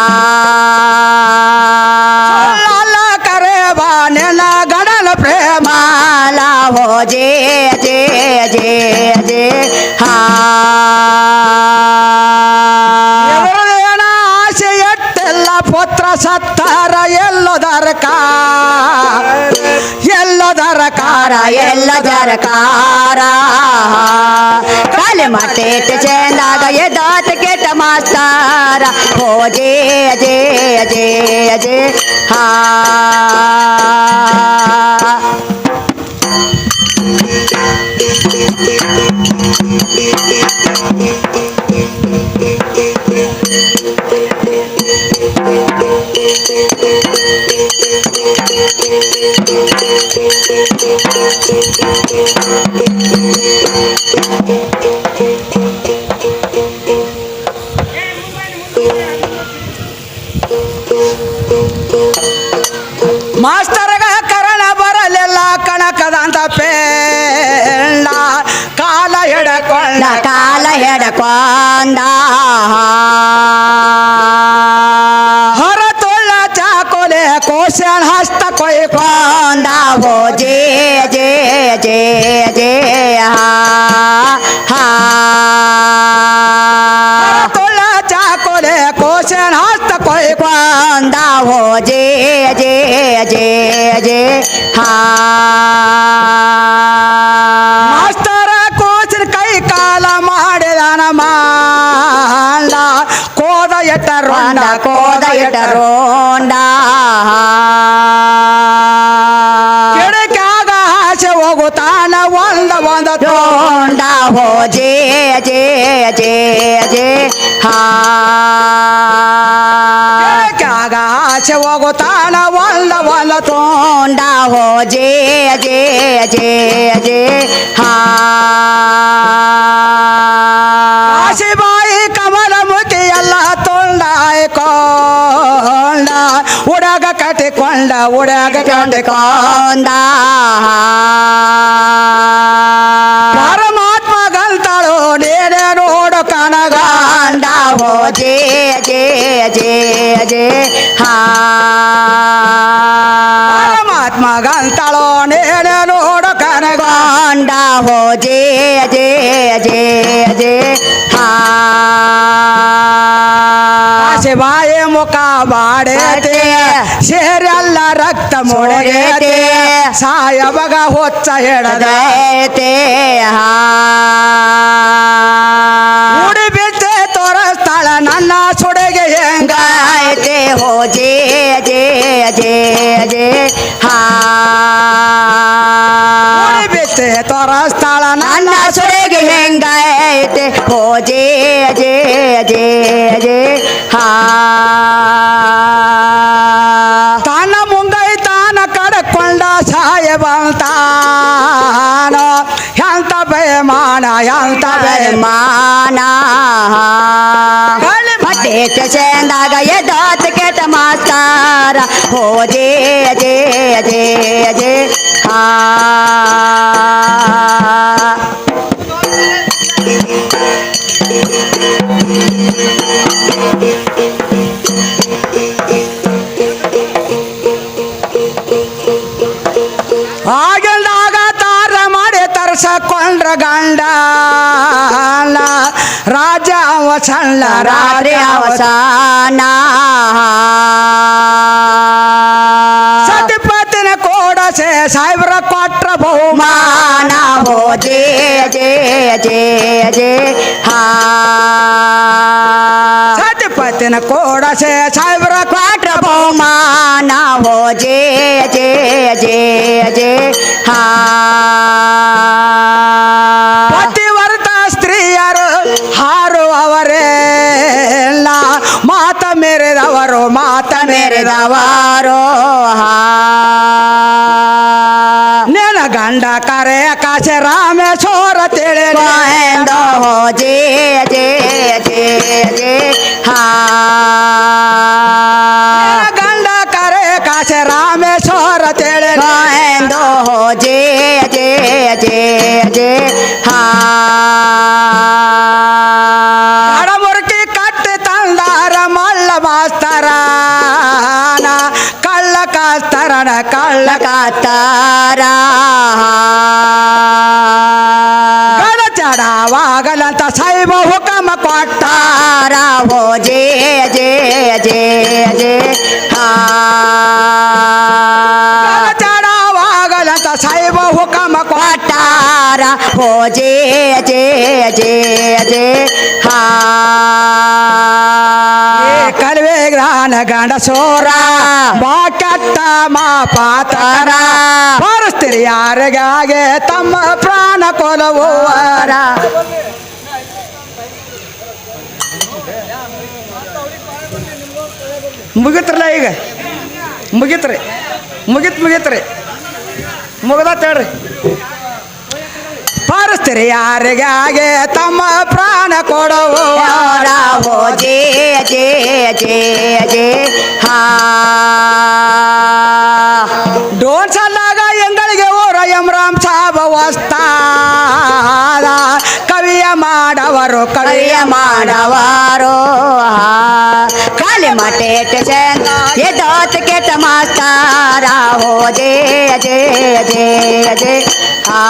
ಸುಳ್ಳಲ್ಲ ಕರೆಯವ ನಿನ್ನ ಗಂಡನ ಪ್ರೇಮ ಓ ಜೇ ಜೇ ಜೇ ಜೇ ಹಾ ಎವರದೇನ ಆಸೆ ಎಟ್ಟೆಲ್ಲ ಪುತ್ರ ಸತ್ತಾರ ಎಲ್ಲೋದರ ಕಾರ ಎಲ್ಲ ಜರಕಾರ ಕಾಲೆ ಮಟ್ಟೆಟ್ ಚಂದಾಗ ಎದಾತ ಕೆಟ್ಟ ಮಾಸ್ತಾರ ಓ ಜೇ ಜೇ ಜೇ ಜೇ ಹಾ ಮಾಸ್ತರ್ಗ ಕರಣ ಬರಲಿಲ್ಲ ಕಣಕದಂತ ಪೇಂಡ ಕಾಲ ಹಿಡಕೊಂಡ ಕಾಲ ಹೆಡಕೊಂಡ ಹೊರತೊಳ್ಳ ಚಾಕೋಲೆ ಕೋಶನ್ ಹಸ್ತ ಕೊಯ್ಕೊಂಡ ಓ ಜೇ ಜೇ ಜೇ ಜೇ ಹಾ ಹಾ ಹೊರತೊಳ್ಳ ಚಾಕೋಲೆ ಕೋಶನ್ ಹಸ್ತ ಕೊಯ್ಕೊಂಡ ಓ ಜೇ ಜೇ ಜೇ ಜೇ ಹಾ ಮಾಸ್ತರ ಕೋಚನ ಕೈ ಕಾಲ ಮಾಡಿದಾನ ಮಾಂಡ ಕೋದ ಎಟ್ಟರೊಂಡ ಕೋದ ಇಟ್ಟರೋಂಡ ಕಿಡಕ್ಯಾಗ ಆಸೆ ಹೋಗುತ್ತಾನ ಒಂದ ರೋಂಡ ಓ ಜೇ ಜೇ ಜೇ ಜೇ ಹಾ ಕಿಡಕ್ಯಾಗ ಆಸೆ ಹೋಗುತ್ತಾನ ಒಂದ ತೋಂಡ ಹೋ ಜೇ ಜೇ ಜೇ ಜೇ ಹಾ ಕಾಶಿಬಾಯಿ ಕಮಲ ಮುಖಿ ಎಲ್ಲ ಕೊಂಡ ಉಡಾಗ ಕಟ್ಟಿಕೊಂಡ ಕೊಂದ ಪರಮಾತ್ಮ ಗಂತಳು ನೇನೆ ನೋಡು ಕನಗಂಡ ಹೋ ಜೇ ಜೇ ಜೇ ಜೇ ಹಾ ಪರಮಾತ್ಮ ಗಂತಳು ನೇನೆ ನೋಡು ಕನಗಂಡ ಹೋ ಜೇ ಜೇ ಜೇ ಜೇ ಹಾ ಕಾಶಿಬಾಯಿ ಮುಖ ಬಾಡೇತೆ ಸೇರೆಲ್ಲ ರಕ್ತ ಮುಳುಗೇತೆ ಸಾಯಬಗ ಹೊಚ್ಚ ಹಿಡದೈತೆ ಉಡಿ ಬಿದ್ದೆ ತೋರಿಸ್ತಾಳ ನನ್ನ ಸುಡೆಗೆ ಹೆಂಗಾಯ್ತೆ ಹೋ ಜೇ ಜೇ ಜೇ ಜೇ ಹಾ ಉಡಿ ಬಿದ್ದೆ ತೋರಿಸ್ತಾಳ ನನ್ನ ನನ್ನ ಸುಡೆಗೆ ಹೆಂಗೈತೆ ಹೋ ಜೇ ಜೇ ಜೇ ಜೇ ಹಾ ತನ್ನ ಮುಂಗೈ ತಾನ ಕಡ್ಕೊಂಡ ಸಾಯಬಂತಾನ ಎಂತ ಬೇಮಾನ ಎಂತ ಮಾನ ಪಟ್ಟೇಟ ಚಂದಾಗ ಎದಾತ ಕೆಟ ಮಾಸ್ತಾರ ಹೋ ಜೇ ಜೇ ಜೇ ಜೇ ಹಾ ಆಗಿಲ್ದಾಗ ತಾರ ಮಾಡಿ ತರ್ಸಕೊಂಡ್ರ ಗಂಡ ರಾಜ ಅವ ಸಣ್ಣ ರಾತ್ರಿ ಅವಸಾನ ಸತಿಪತಿನ ಕೋಡಸೆ ಸಾಹೇಬ್ರ ಕೊಟ್ರ ಬಹುಮಾನ ಮಾನ ಹೋ ಜೇ ಜೇ ಜೇ ಜೇ ಹಾ ಸತಿಪತಿನ ಕೋಡಸೆ ಸಾಹೇಬ್ರ ಕ್ವಾಟ್ರ ಬಹುಮಾನ ಹೋ ಜೇ ಜೇ ಜೇ ಜೇ ಹಾ ಪತಿವರ್ತ ಸ್ತ್ರೀಯರು ಹಾರುವವರೆಲ್ಲ ಮಾತ ಮೇರೆದವರು ಮಾತ ಮೆರೆದವಾರೋ ಹಾ ನೆನ ಗಂಡ ಕರೆ ಕಾಸೆ ರಾಮೇಶ್ವರ ತಿಳಿ ಗೋವಿಂದ ಹೋ ಜೇ ಜೇ ಜೇ ಜೇ ಹಾ ಗಂಡ ಕರೆ ಕಾಸೆ ರಾಮೇಶ್ವರ ತಿಳಿ ಗೋವಿಂದ ಹೋ ಜೇ ಜೇ ಜೇ ಜೇ ಹಾ ಅಡಮುರ್ಕಿ ಕಟ್ಟಿ ತಂದಾರ ಮಳ್ಳ ಮಾಸ್ತರಾನ ಕಳ್ಳ ಕಾಸ್ತರನ ಕಳ್ಳ ಕಾತಾರ ಗಡ ಚಡವಾಗಲಂತ ಸೈಬ ಹುಕಮ ಕೊಟ್ಟ ತಾರ ಹೋ ಜೇ ಜೇ ಜೇ ಜೇ ಹಾ ಚಡವಾಗಲಂತ ಸೈಬ ಹುಕಮ ಕೊಟ್ಟ ತಾರ ಹೋ ಜೇ ಜೇ ಜೇ ಜೇ ಹಾ ಕಲ್ವೆ ಗ್ರಾನ ಗಂಡಸೋರ ಬಾ ಕೆಟ್ಟ ಮಾ ಪಾತರ ಪರಿಸ್ಥಿತಿ ಯಾರಿಗಾಗೆ ತಮ್ಮ ಪ್ರಾಣ ಕೊಲುವವರ ಮುಗಿತ್ರಲ್ಲ ಈಗ ಮುಗಿತ್ರಿ ಮುಗಿತ್ರಿ ಮುಗ್ದತ್ ಹೇಳ್ರಿ ಪರಿಸ್ಥಿತಿ ಯಾರಿಗಾಗೆ ತಮ್ಮ ಪ್ರಾಣ ಕೊಡುವವರ ಹೋ ಜೇ ಜೇ ಜೇ ಜೇ ಹಾ ಡೋನ್ ಸಲ್ಲಾಗ ಎಂಗಳಿಗೆ ಓರ ಎಮ್ರಾಮ್ ಸಾಬ ವಸ್ತಾದ ಕವಿಯ ಮಾಡವರು ಕವಿಯ ಮಾಡವಾರೋ ಕಾಲಿ ಮಟೇಟ ಚಂದ ಎದಾತ ಕೆಟ ಮಾಸ್ತಾರ ಹೋ ಜೇ ಜೇ ಜೇ ಜೇ ಆ